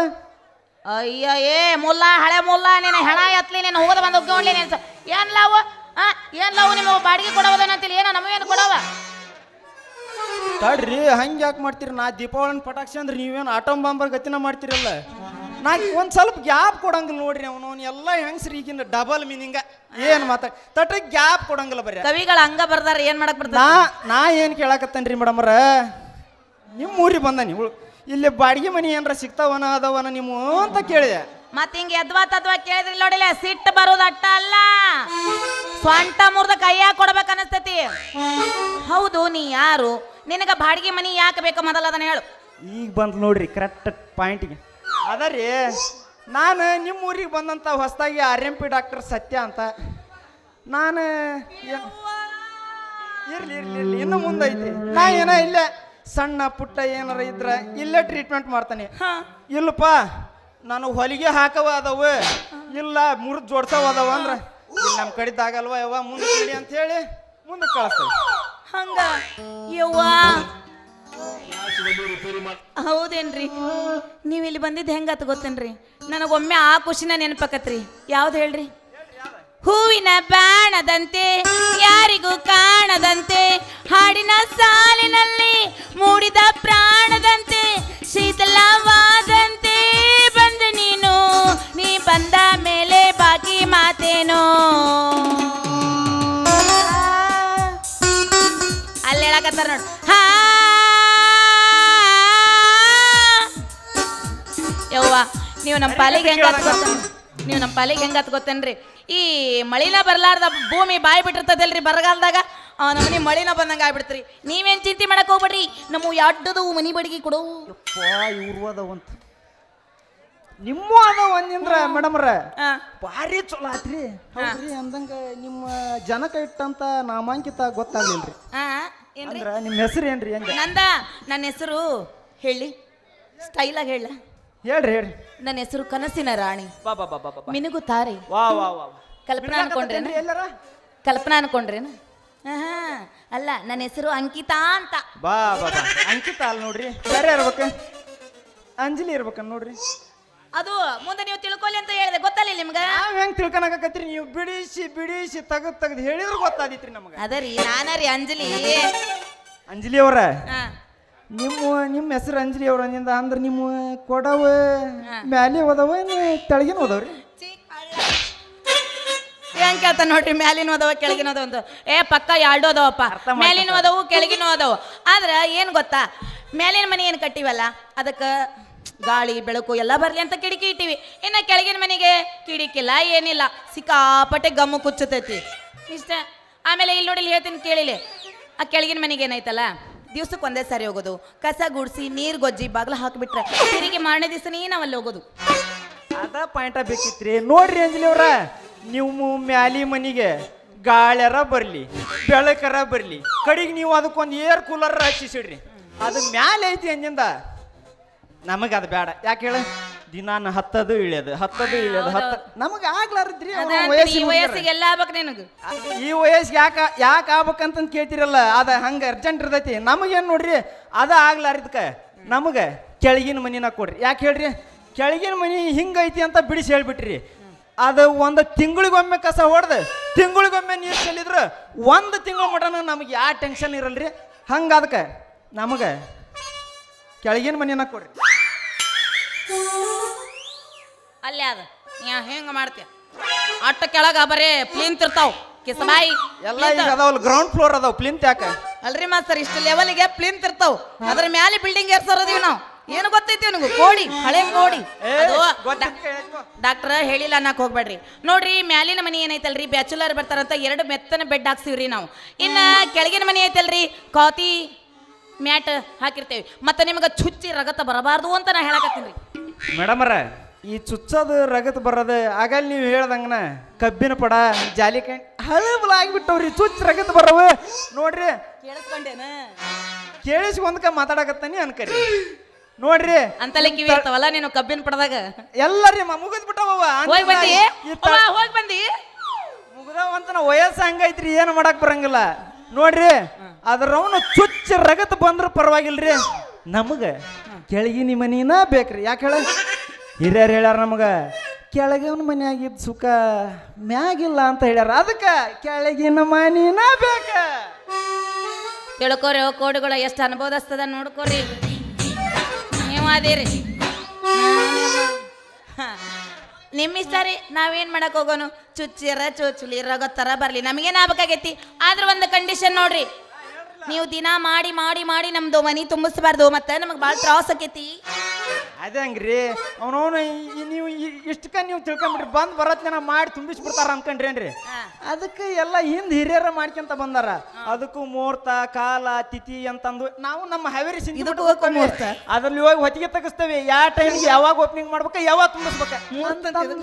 ಅಯ್ಯ ಮುಲ್ಲಾ, ಹಳೆ ಮುಲ್ಲಾ, ನೀನು ಹೆಣ ಎತ್ಲಿ, ನೀನು ಹೋಗೋದು ಬಂದು ಹೋಗ್ಲಿ. ನೀನು ಏನ್ಲಾವು ಏನ್ಲಾವು ನಿಮಗೆ ಬಾಡಿಗೆ ಕೊಡೋದೇನಂತಿಲ್ಲ, ಏನೋ ನಮಗೇನು ಕೊಡವ? ತಡ್ರಿ, ಹಂಗೆ ಯಾಕೆ ಮಾಡ್ತೀರಿ? ನಾ ದೀಪಾವಳಿ ಪಟಾಕ್ಷಿ ಅಂದ್ರೆ ನೀವೇನು ಆಟಮ್ ಬಾಂಬರ್ ಗತಿನ ಮಾಡ್ತೀರಲ್ಲ. ನಾ ಒಂದು ಸ್ವಲ್ಪ ಗ್ಯಾಪ್ ಕೊಡಂಗಿಲ್ಲ ನೋಡ್ರಿ. ಅವನು ಎಲ್ಲ ಹೆಂಗ್ಸ್ರಿ ಈಗಿನ ಡಬಲ್ ಮೀನಿಂಗ ಏನು ತಟ್ಟ ಗ್ಯಾಪ್ ಕೊಡಂಗಿಲ್ಲ. ಬರೀ ಕವಿಗಳು ಹಂಗ ಬರ್ದಾರ, ಏನ್ ಮಾಡಕ್ ಬರ್ತಾರ? ನಾ ಏನು ಕೇಳಕತ್ತೇನ್ರಿ ಮೇಡಮ್ರ, ನಿಮ್ಮ ಊರಿಗೆ ಬಂದ ನೀವು ಇಲ್ಲಿ ಬಾಡಿಗೆ ಮನಿ ಏನಾರ ಸಿಗ್ತಾವನ ಅದಾವನ ನೀವು ಅಂತ ಕೇಳಿದೆ. ಮತ್ ಹಿಂಗ ಎದ್ವಾ ತದ್ವಾ ಕೇಳಿದ್ರಿ ನೋಡಿಲ್ಲ, ಸಿಟ್ಟು ಬರೋದು ಅಟ್ಟ ಅಲ್ಲ, ಸ್ವಂಟ ಮುರ್ದ ಕೈಯಾಗ ಕೊಡ್ಬೇಕು ಅನಸ್ತತಿ. ಹೌದು, ನೀ ಯಾರು? ನಿನಗ ಬಾಡಿಗೆ ಮನಿ ಯಾಕೆ ಬೇಕು ಮೊದಲ ಅದನ್ನ ಹೇಳು. ಈಗ ಬಂದ್ ನೋಡ್ರಿ ಕರೆಕ್ಟ್ ಪಾಯಿಂಟ್ಗೆ. ಅದರಿ ನಾನು ನಿಮ್ಮ ಊರಿಗೆ ಬಂದಂತ ಹೊಸದಾಗಿ RMP ಡಾಕ್ಟರ್ ಸತ್ಯ ಅಂತ. ನಾನು ಇರ್ಲಿ ಇನ್ನು ಮುಂದೈತಿ. ನಾ ಏನೋ ಇಲ್ಲೇ ಸಣ್ಣ ಪುಟ್ಟ ಏನಾರ ಇದ್ರ ಇಲ್ಲೇ ಟ್ರೀಟ್ಮೆಂಟ್ ಮಾಡ್ತಾನೆ. ಇಲ್ಲಪ್ಪ ನಾನು ಹೊಲಿಗೆ ಹಾಕವ ಅದಾವ, ಇಲ್ಲ ಮುರಿದು ಜೋಡ್ಸವ ಅದಾವ ಅಂದ್ರೆ ಇಲ್ಲಿ ನಮ್ಮ ಕಡಿದಾಗಲ್ವ ಯವ್ವ ಮುಂದೆ ತಿಳಿ ಅಂತ ಹೇಳಿ ಮುಂದೆ ಕಳಿಸ್ತೇವೆ. ಹಂಗ ಯವ್ವಾ, ಹೌದೇನ್ರಿ? ನೀವು ಇಲ್ಲಿ ಬಂದಿದ್ದು ಹೆಂಗತ್ ಗೊತ್ತೇನ್ರಿ? ನನಗೊಮ್ಮೆ ಆ ಖುಷಿನ ನೆನಪಕತ್ರಿ. ಯಾವ್ದು ಹೇಳ್ರಿ? ಹೂವಿನ ಬಾಣದಂತೆ ಯಾರಿಗೂ ಕಾಣದಂತೆ, ಹಾಡಿನ ಸಾಲಿನಲ್ಲಿ ಮೂಡಿದ ಪ್ರಾಣದಂತೆ, ಶೀತಲವಾದಂತೆ ಬಂದು ನೀನು, ನೀ ಬಂದ ಮೇಲೆ ಬಾಕಿ ಮಾತೇನೋ. ಅಲ್ಲಿ ಹೇಳಕತ್ತಾರ ನೋಡು. ಯವ್ವ, ನೀವು ನಮ್ಮ ಪಾಲಿಗೆ ಹೆಂಗತ್ ಗೊತ್ತೇನ್ರಿ? ಈ ಮಳಿನ ಬರ್ಲಾರ್ದ ಭೂಮಿ ಬಾಯಿ ಬಿಟ್ಟಿರ್ತದಲ್ರಿ ಬರಗಾಲದಾಗ, ನಮ್ಮನಿ ಮಳಿನ ಬಂದಂಗ ಆಗ್ಬಿಡ್ತ್ರಿ. ನೀವೇನ್ ಚಿಂತೆ ಮಾಡಕ್ ಹೋಗ್ಬೇಡ್ರಿ, ನಮ್ಮ ಅಡ್ಡದು ಮನಿ ಬಡಿಗೆ ಕೊಡು. ಇವ್ರು ಅದಾವಂತ ನಿಮ್ಮ ಅದಾವ ಅಂದ್ರ ಮೇಡಮ್ರ ಭಾರಿ ಚಲೋ ಆತ್ರಿ. ಹೌದ್ರಿ, ಅಂದಂಗ ನಿಮ್ಮ ಜನಕ ಇಟ್ಟಂತ ನಾಮಾಂಕಿತ ಗೊತ್ತಾಗ್ಲಿಲ್ರಿ. ಅಂದ್ರ ನಿಮ್ಮ ಹೆಸರು ಏನ್ರಿ? ನನ್ನ ಹೆಸರು ಹೇಳಿ, ಸ್ಟೈಲಾಗಿ ಹೇಳ. ಹೇಳ್ರಿ. ನನ್ನ ಹೆಸರು ಕನಸಿನ ರಾಣಿ. ಮಿನುಗುತ್ತಾರೆ. ಕಲ್ಪನಾ ಅನ್ಕೊಂಡ್ರೇನ? ಕಲ್ಪನಾ ಅನ್ಕೊಂಡ್ರೇನ? ಅಲ್ಲ, ನನ್ನ ಹೆಸರು ಅಂಕಿತಾ ಅಂತ. ಬಾ ಅಂಕಿತಾ ಅಲ್ಲ ನೋಡ್ರಿ, ಬೇರೆ ಇರ್ಬೇಕ, ಅಂಜಲಿ ಇರ್ಬೇಕ ನೋಡ್ರಿ. ಅದು ಮುಂದೆ ನೀವು ತಿಳ್ಕೊಳ್ಳಿ ಅಂತ ಹೇಳಿದೆ, ಗೊತ್ತಲ್ಲ ನಿಮ್ಗ? ನಾವ್ ಹೆಂಗ್ ತಿಳ್ಕೊಳಕತ್ರಿ? ನೀವು ಬಿಡಿಸಿ ತೆಗ್ದು ಹೇಳಿದ್ರು ಗೊತ್ತಾದಿತ್ರಿ ನಮ್ಗ. ಅದರಿ ನಾನರಿ ಅಂಜಲಿ. ಅಂಜಲಿ ಅವ್ರ, ನಿಮ್ಮ ಹೆಸರು ಅಂಜಲಿ ಅವ್ರ ಅಂದ್ರೆ ನಿಮ್ಮ ಕೊಡವ ಮ್ಯಾಲೆ ಓದವ ತೆಳಗಿನ ಓದವ್ರಿ? ಹೆಂಗ್ ಕೇಳ್ತಾನ ನೋಡ್ರಿ, ಮ್ಯಾಲಿನ ಓದವ ಕೆಳಗಿನ ಓದವ ಅಂತ. ಪಕ್ಕ ಎರಡು ಓದವಪ್ಪ, ಮ್ಯಾಲಿನ ಓದವು ಕೆಳಗಿನ ಓದವು. ಆದ್ರ ಏನ್ ಗೊತ್ತಾ, ಮ್ಯಾಲಿನ ಮನೆ ಏನ್ ಕಟ್ಟಿವಲ್ಲ ಅದಕ್ಕೆ ಗಾಳಿ ಬೆಳಕು ಎಲ್ಲ ಬರ್ಲಿ ಅಂತ ಕಿಟಕಿ ಇಟ್ಟಿವಿ. ಇನ್ನ ಕೆಳಗಿನ ಮನೆಗೆ ಕಿಡಿಕಿಲ್ಲ, ಏನಿಲ್ಲ, ಸಿಕ್ಕಾಪಟ್ಟೆ ಗಮ್ಮು ಕುಚ್ಚತೈತಿ ಇಷ್ಟ. ಆಮೇಲೆ ಇಲ್ಲಿ ನೋಡಿ ಹೇಳ್ತೀನಿ ಕೇಳಿಲಿ, ಆ ಕೆಳಗಿನ ಮನೆಗೆ ಏನೈತಲ್ಲ, ದಿವ್ಸಕ್ಕೆ ಒಂದೇ ಸಾರಿ ಹೋಗೋದು, ಕಸ ಗುಡಿಸಿ ನೀರು ಗೊಜ್ಜಿ ಬಾಗ್ಲ ಹಾಕಿಬಿಟ್ರೆ ತಿರುಗಿ ಮಾರನೇ ದಿವಸನೇ ನಾವಲ್ಲಿ ಹೋಗೋದು. ಅದ ಪಾಯಿಂಟ ಬೇಕಿತ್ರಿ. ನೋಡ್ರಿ ಅಂಜಲಿ ಅವ್ರ, ನೀವು ಮ್ಯಾಲಿ ಮನಿಗೆ ಗಾಳ್ಯಾರ ಬರ್ಲಿ ಬೆಳಕರ ಬರ್ಲಿ ಕಡೆಗೆ ನೀವು ಅದಕ್ಕೊಂದು ಏರ್ ಕೂಲರ್ ಹಚ್ಚಿಸಿಡ್ರಿ ಅದು ಮ್ಯಾಲೆ ಐತಿ ಅಂದಿಂದ ನಮಗೆ ಅದು ಬೇಡ ಯಾಕೆ ಹೇಳ ದಿನಾನ ಹತ್ತದು ಇಳಿಯೋದು ನಮಗೆ ಆಗ್ಲಾರದ್ರಿ ಈ ವಯಸ್ಸಿಗೆ ಎಲ್ಲ ಆಗ್ಬೇಕು ನಿನಗೆ. ಈ ವಯಸ್ಸಿಗೆ ಯಾಕೆ ಆಗ್ಬೇಕಂತ ಕೇಳ್ತಿರಲ್ಲ ಅದ ಹಂಗೆ ಅರ್ಜೆಂಟ್ ಇರ್ತೈತಿ ನಮಗೇನು ನೋಡ್ರಿ ಅದ ಆಗ್ಲಾರದಕ್ಕೆ ನಮಗೆ ಕೆಳಗಿನ ಮನಿನ ಕೊಡ್ರಿ ಯಾಕೆ ಹೇಳ್ರಿ ಕೆಳಗಿನ ಮನಿ ಹಿಂಗೈತಿ ಅಂತ ಬಿಡಿಸಿ ಹೇಳ್ಬಿಟ್ರಿ ಅದು ಒಂದು ತಿಂಗಳಿಗೊಮ್ಮೆ ಕಸ ಹೊಡೆದು ತಿಂಗಳಿಗೊಮ್ಮೆ ನೀರು ಚೆಲ್ಲಿದ್ರು ಒಂದು ತಿಂಗಳ ಮಟನ ನಮಗೆ ಯಾವ ಟೆನ್ಷನ್ ಇರಲ್ರಿ ಹಂಗೆ ಅದಕ್ಕೆ ನಮಗೆ ಕೆಳಗಿನ ಮನಿನ ಕೊಡ್ರಿ. ಅಲ್ಲೇ ಅದ ನೀ ಹೆಂಗ ಮಾಡ್ತೀಯ ಅಟ್ಟ ಕೆಳಗ ಬರೇ ಪ್ಲಿಂತ್ ಇರ್ತಾವ ಕಿಸಬಾಯಿ ಎಲ್ಲ ಈಗ ಅದಾವಲ್ಲ ಗ್ರೌಂಡ್ ಫ್ಲೋರ್ ಅದಾವ ಪ್ಲಿಂತ್ ಯಾಕೆ ಅಲ್ರಿ ಮಾಸ್ತರ್ ಇಷ್ಟು ಲೆವೆಲ್ಗೆ ಪ್ಲಿಂತ್ ಇರ್ತಾವ ಅದ್ರ ಮ್ಯಾಲೆ ಬಿಲ್ಡಿಂಗ್ ಏರ್ಸೋರದೀವಿ ನಾವು ಏನು ಗೊತ್ತೈತಿ ನನಗೂ ಕೋಡಿ ಹಳೆ ಕೋಡಿ ಅದು ಡಾಕ್ಟರ್ ಹೇಳಿಲ್ಲ ಅನ್ನಕ್ ಹೋಗ್ಬೇಡ್ರಿ ನೋಡ್ರಿ ಮ್ಯಾಲಿನ ಮನಿ ಏನೈತಲ್ರಿ ಬ್ಯಾಚುಲರ್ ಬರ್ತಾರಂತ 2 ಮೆತ್ತನ ಬೆಡ್ ಹಾಕ್ಸಿವ್ರಿ ನಾವು ಇನ್ನ ಕೆಳಗಿನ ಮನಿ ಐತಲ್ರಿ ಕಾತಿ ಮ್ಯಾಟ್ ಹಾಕಿರ್ತೇವಿ ಮತ್ತೆ ನಿಮ್ಗೆ ಚುಚ್ಚಿ ರಗತ ಬರಬಾರ್ದು ಅಂತ ನಾ ಹೇಳಕತ್ತೀನಿ ಮೇಡಮರ ಈ ಚುಚ್ಚೋದು ರಗತ್ ಬರೋದು ಆಗಲ್ಲಿ ನೀವು ಹೇಳ್ದಂಗನ ಕಬ್ಬಿನ ಪಡ ಜಾಲಿಕಾಯಿ ಹಳಬಲಾಗ್ಬಿಟ್ಟವ್ರಿ ಚುಚ್ಚ ರಗತ್ ಬರವ ನೋಡ್ರಿ ಕೇಳಿಸ್ಕೊಂಡೇನ ಕೇಳಿಸ್ಕೊಂಡ್ಕ ಮಾತಾಡಕತ್ತಾನಿ ಅನ್ಕರಿ ನೋಡ್ರಿ ಅಂತಲೇ ಕಿವಿ ಇರ್ತಾವಲ್ಲ ನೀನು ಕಬ್ಬಿನ ಪಡದಾಗ ಎಲ್ಲರಿ ಮುಗಿದ್ ಬಿಟ್ಟವ ಹೋಗಿ ಬಂದಿ ಹೋಗಿ ಬಂದಿ ಮುಗ್ದವಂತ ವಯಸ್ಸು ಹಂಗೈತ್ರಿ ಏನು ಮಾಡಕ್ ಬರಂಗಿಲ್ಲ ನೋಡ್ರಿ ಅದ್ರವನು ಚುಚ್ಚ ರಗತ್ ಬಂದ್ರ ಪರವಾಗಿಲ್ರಿ ನಮಗ ಕೆಳಗಿನ ಮನಿನ ಬೇಕ್ರಿ ಯಾಕೆ ಹೇಳ ಹಿರಿಯರು ಹೇಳ್ಯಾರ ನಮಗ ಕೆಳಗಿನ ಮನೆ ಆಗಿದ್ ಸುಖ ಮ್ಯಾಗಿಲ್ಲ ಅಂತ ಹೇಳ್ಯಾರ ಅದಕ್ಕ ಕೆಳಗಿನ ಮನಿನ ಬೇಕ ತಿಳ್ಕೊರಿ ಕೋಡಿಗಳು ಎಷ್ಟು ಅನುಭವಸ್ತದ ನೋಡ್ಕೊರಿ ನೀವು ಅದೇರಿ ನಿಮ್ಮಿಷ್ಟ ರೀ ನಾವೇನ್ ಮಾಡಕ್ ಹೋಗೋನು ಚುಚ್ಚಿರ ಚುಚ್ಚುಲಿ ರಗತ್ತರ ಬರ್ಲಿ ನಮಗೇನ್ ಆಗ್ಬೇಕಾಗೈತಿ ಆದ್ರೆ ಒಂದು ಕಂಡೀಷನ್ ನೋಡ್ರಿ ನೀವು ದಿನ ಮಾಡಿ ಮಾಡಿ ಮಾಡಿ ನಮ್ದು ಮನಿ ತುಂಬಿಸ್ಬಾರ್ದು ಮತ್ತೆ ನಮಗ್ ಬಾಳ್ ತ್ರಾಸ ಆಕೈತಿ ಅದೇ ಹಂಗ್ರಿ ಅವನವನು ನೀವು ಇಷ್ಟಕ್ಕ ನೀವು ತಿಳ್ಕೊಂಬಿಟ್ರಿ ಬಂದ್ ಬರತ್ನ ಮಾಡಿ ತುಂಬಿಸ್ಬಿಡ್ತಾರ ಅನ್ಕೊಂಡ್ರೇನ್ರಿ ಅದಕ್ಕೆ ಎಲ್ಲ ಹಿಂದ್ ಹಿರಿಯರ ಮಾಡ್ಕೊಂತ ಬಂದಾರ ಅದಕ್ಕೂ ಮುಹೂರ್ತ ಕಾಲ ತಿಥಿ ಅಂತಂದು ನಾವು ನಮ್ಮ ಹಾವೇರಿ ಅದ್ರಲ್ಲಿ ಹೋಗಿ ಹೊತ್ತಿಗೆ ತೆಗಿಸ್ತೇವೆ ಯಾವ ಟೈಮ್ಗೆ ಯಾವಾಗ ಓಪನಿಂಗ್ ಮಾಡ್ಬೇಕ ಯಾವಾಗ ತುಂಬಿಸ್ಬೇಕ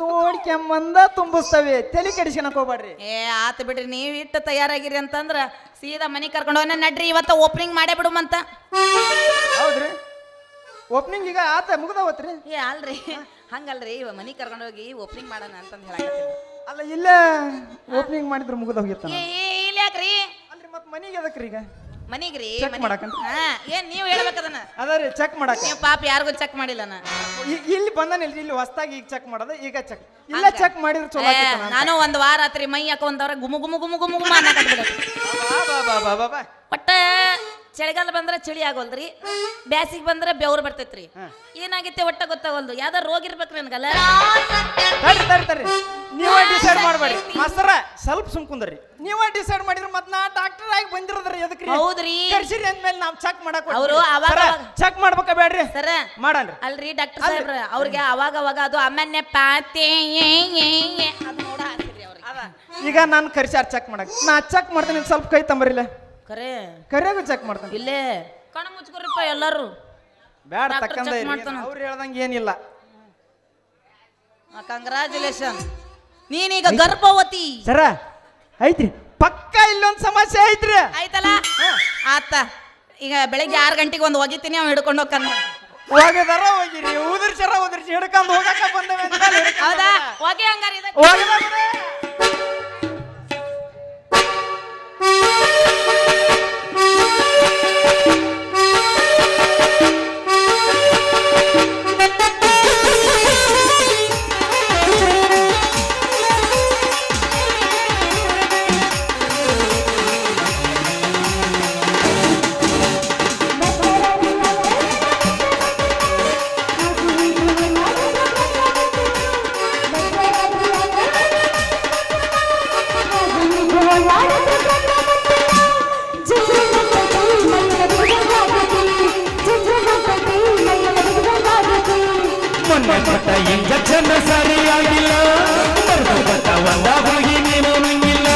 ನೋಡ್ಕೊಂಬಂದ ತುಂಬಿಸ್ತೇವೆ ತಲೆ ಕೆಡಿಸ್ಕೊಳಕ್ ಹೋಗ್ಬೇಡ್ರಿ ಆತ ಬಿಡ್ರಿ ನೀವ್ ಇಟ್ಟು ತಯಾರಾಗಿರಿ ಅಂತಂದ್ರ ಸೀದಾ ಮನಿ ಕರ್ಕೊಂಡು ಹೋಗೋಣ ನಡ್ರಿ ಇವತ್ತ ಓಪನಿಂಗ್ ಮಾಡೇ ಬಿಡುಮಂತ ಹೌದ್ರಿ ಓಪನಿಂಗ್ ಈಗ ಆತ ಮುಗ್ದವತ್ರಿ ಅಲ್ರಿ ಹಂಗಲ್ರಿ ಇವ ಮನಿ ಕರ್ಕೊಂಡು ಹೋಗಿ ಓಪನಿಂಗ್ ಮಾಡೋಣ ಅಂತಂದ್ ಹೇಳಕತ್ತೀನಿ ಅಲ್ಲ ಇಲ್ಲೇ ಓಪನಿಂಗ್ ಮಾಡಿದ್ರು ಮುಗ್ದ ಹೋಗಿತ್ತ ಇಲ್ಲ ಯಾಕ್ರಿ ಅಲ್ರಿ ಮತ್ ಮನಿಗೆ ಅದಕ್ರಿ ಈಗ ಮನಿಗ್ರಿ ಚೆಕ್ ಮಾಡಕಂತ ಏನ್ ನೀವ್ ಹೇಳ್ಬೇಕದನ್ನ ಅದರಿ ಚೆಕ್ ಮಾಡಕ ನೀವು ಪಾಪ ಯಾರಿಗೂ ಚೆಕ್ ಮಾಡಿಲ್ಲ ಇಲ್ಲಿ ಬಂದಾನಿಲ್ರಿ ಇಲ್ಲಿ ಹೊಸದಾಗಿ ಈಗ ಚೆಕ್ ಮಾಡೋದು ಈಗ ಚೆಕ್ ಇಲ್ಲ ಚೆಕ್ ಮಾಡಿದ್ರೆ ಚಲೋ ಆಕೈತೆ ನಾನು ಒಂದ್ ವಾರ ಆತ್ರಿ ಮೈ ಹಾಕೊಂಡವ್ರ ಗುಮು ಗುಮು ಗುಮು ಗುಮು ಗುಮು ಒಟ್ಟ ಚಳಿಗಾಲ ಬಂದ್ರೆ ಚಳಿ ಆಗೋಲ್ರಿ ಬ್ಯಾಸಿಗೆ ಬಂದ್ರೆ ಬೆವ್ರು ಬರ್ತೈತ್ರಿ ಏನಾಗೈತಿ ಒಟ್ಟ ಗೊತ್ತಾಗಲ್ದು ಯಾವ್ದಾರ ರೋಗ ಇರ್ಬೇಕ್ರಿ ನನ್ಗಲ್ಲ ನೀವ ಡಿಸೈಡ್ ಮಾಡ್ಬೇಡಿ ಮಾಸ್ತರ ಸ್ವಲ್ಪ ಸುಮ್ಕುಂದ್ರಿ ನೀವ ಡಿಸೈಡ್ ಮಾಡಿದ್ರೆ ಮತ್ ನಾ ಡಾಕ್ಟರ್ ಆಗಿ ಬಂದಿರೋದ್ರಿ ಎದಕ್ರಿ ಹೌದ್ರಿ ಕರ್ಸಿರಿ ಅಂದ್ಮೇಲೆ ನಾವ್ ಚೆಕ್ ಮಾಡಕ್ ಅವರು ಅವಾಗ ಚೆಕ್ ಮಾಡ್ಬೇಕ ಬೇಡ್ರಿ ಸರ ಮಾಡನ್ರಿ ಅಲ್ರಿ ಡಾಕ್ಟರ್ ಸಾಹೇಬ್ರ ಅವ್ರಿಗೆ ಅವಾಗ ಅವಾಗ ಅದು ಅಮ್ಮನ್ನೆ ಪಾತೆ ಅದು ನೋಡ ಹಾಕ್ತಿರಿ ಅವ್ರಿಗೆ ಈಗ ನಾನು ಕರ್ಸ್ಯಾರ ಚೆಕ್ ಮಾಡಕ್ ನಾ ಚೆಕ್ ಮಾಡ್ತೀನಿ ಸ್ವಲ್ಪ ಕೈ ತಂಬರಿಲ್ಲ ಕರೆ ಕರಿಯಾಗೂ ಚೆಕ್ ಮಾಡ್ತಾನೆ ಇಲ್ಲೇ ಕಣ ಮುಚ್ಕೋರಿಪ್ಪ ಎಲ್ಲಾರು ಬೇಡ ತಕ್ಕಂದ ಅವ್ರು ಹೇಳ್ದಂಗೆ ಏನಿಲ್ಲ ಕಂಗ್ರಾಚುಲೇಷನ್ ನೀನೀಗ ಗರ್ಭವತಿ ಸರ ಐತ್ರಿ ಪಕ್ಕ ಇಲ್ಲೊಂದು ಸಮಸ್ಯೆ ಐತ್ರಿ ಆಯ್ತಲ್ಲ ಆತ ಈಗ ಬೆಳಿಗ್ಗೆ 6 ಗಂಟೆಗೆ ಒಂದು ಒಗಿತೀನಿ ಅವ್ನು ಹಿಡ್ಕೊಂಡು ಹೋಗ್ತಾನ ಹೋಗಿದಾರ ಹೋಗಿರಿ ಉದುರ್ಸಿ ಹಿಡ್ಕೊಂಡು ಹೋಗಕ್ಕ ಬಂದವೆ ಹೌದಾ ಹೋಗಿ ಹಂಗಾರ ಇಂಜೆಕ್ಷನ್ ಸರಿಯಾಗಿಲ್ಲ ಹೋಗಿ ನೀನು ನಂಗಿಲ್ಲ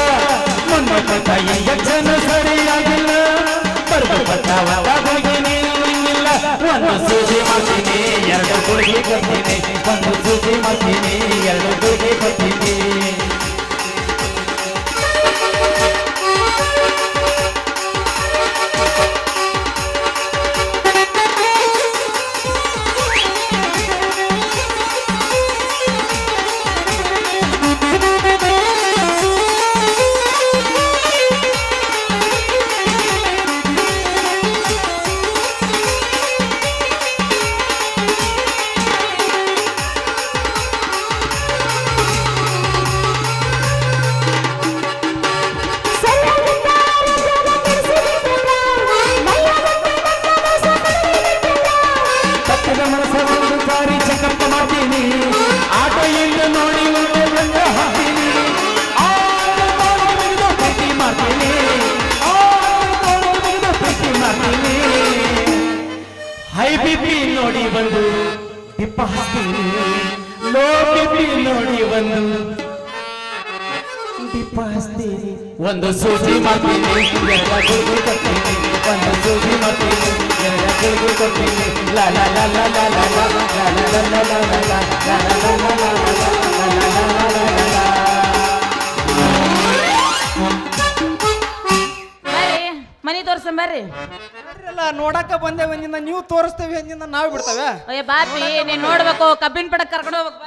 ಮೊನ್ನೆ ಇಂಜೆಕ್ಷನ್ ಸರಿಯಾಗಿಲ್ಲ ಹೋಗಿ ನೀನು ನಂಗಿಲ್ಲ ಒಂದು ಸೂಜಿ ಮಾಡ್ತೀನಿ 2 ಗುಳಿಗೆ ಕೊಡ್ತೀನಿ ಒಂದು ಸೂಜಿ ಮಾಡ್ತೀನಿ 2 ಗುಳಿಗೆ ಕೊಡ್ತೀನಿ ಬಂದು ಟಿಪ್ಪ ಹಾಕ್ತೀನಿ ಲೋಕಿ ನೋಡಿ ಒಂದು ಟಿಪ್ಪ ಹಚ್ತೀನಿ ಒಂದು ಸೂಜಿ ಮಾಡ್ತೀನಿ ಎರಡ ಗುಳ್ಗಿ ಕೊಡ್ತೀನಿ ಒಂದು ಸೂಜಿ ಮಾಡ್ತೀನಿ ಎರಡ ಗುಳ್ಗಿ ಕೊಡ್ತೀನಿ ಲಾ ಲಾ ಲಾ ಲಾ ಲಾ ಲಾ ಲಾ ಲಾ ಲಾ ಲಾ ಲಾ ಲಾ ಲಾ ಲಾ ಲಾ ಲಾ. ಬರ್ರಿ ಮನಿ ತೋರ್ಸಂ ಬರ್ರಿ. ಅಲ್ಲ ನೋಡಕ್ಕ ಬಂದೆ ಒಂದಿನ ನೀವು ತೋರಿಸ್ತೇವೆ ಅಂದಿಂದ ನಾವು ಬಿಡ್ತೇವೆ. ಅಯ್ಯ ಬಾಪಿ ನೀನ್ ನೋಡ್ಬೇಕು ಕಬ್ಬಿನ ಪಡಕ್ ಕರ್ಕೊಂಡು ಹೋಗ್ಬೇಕು.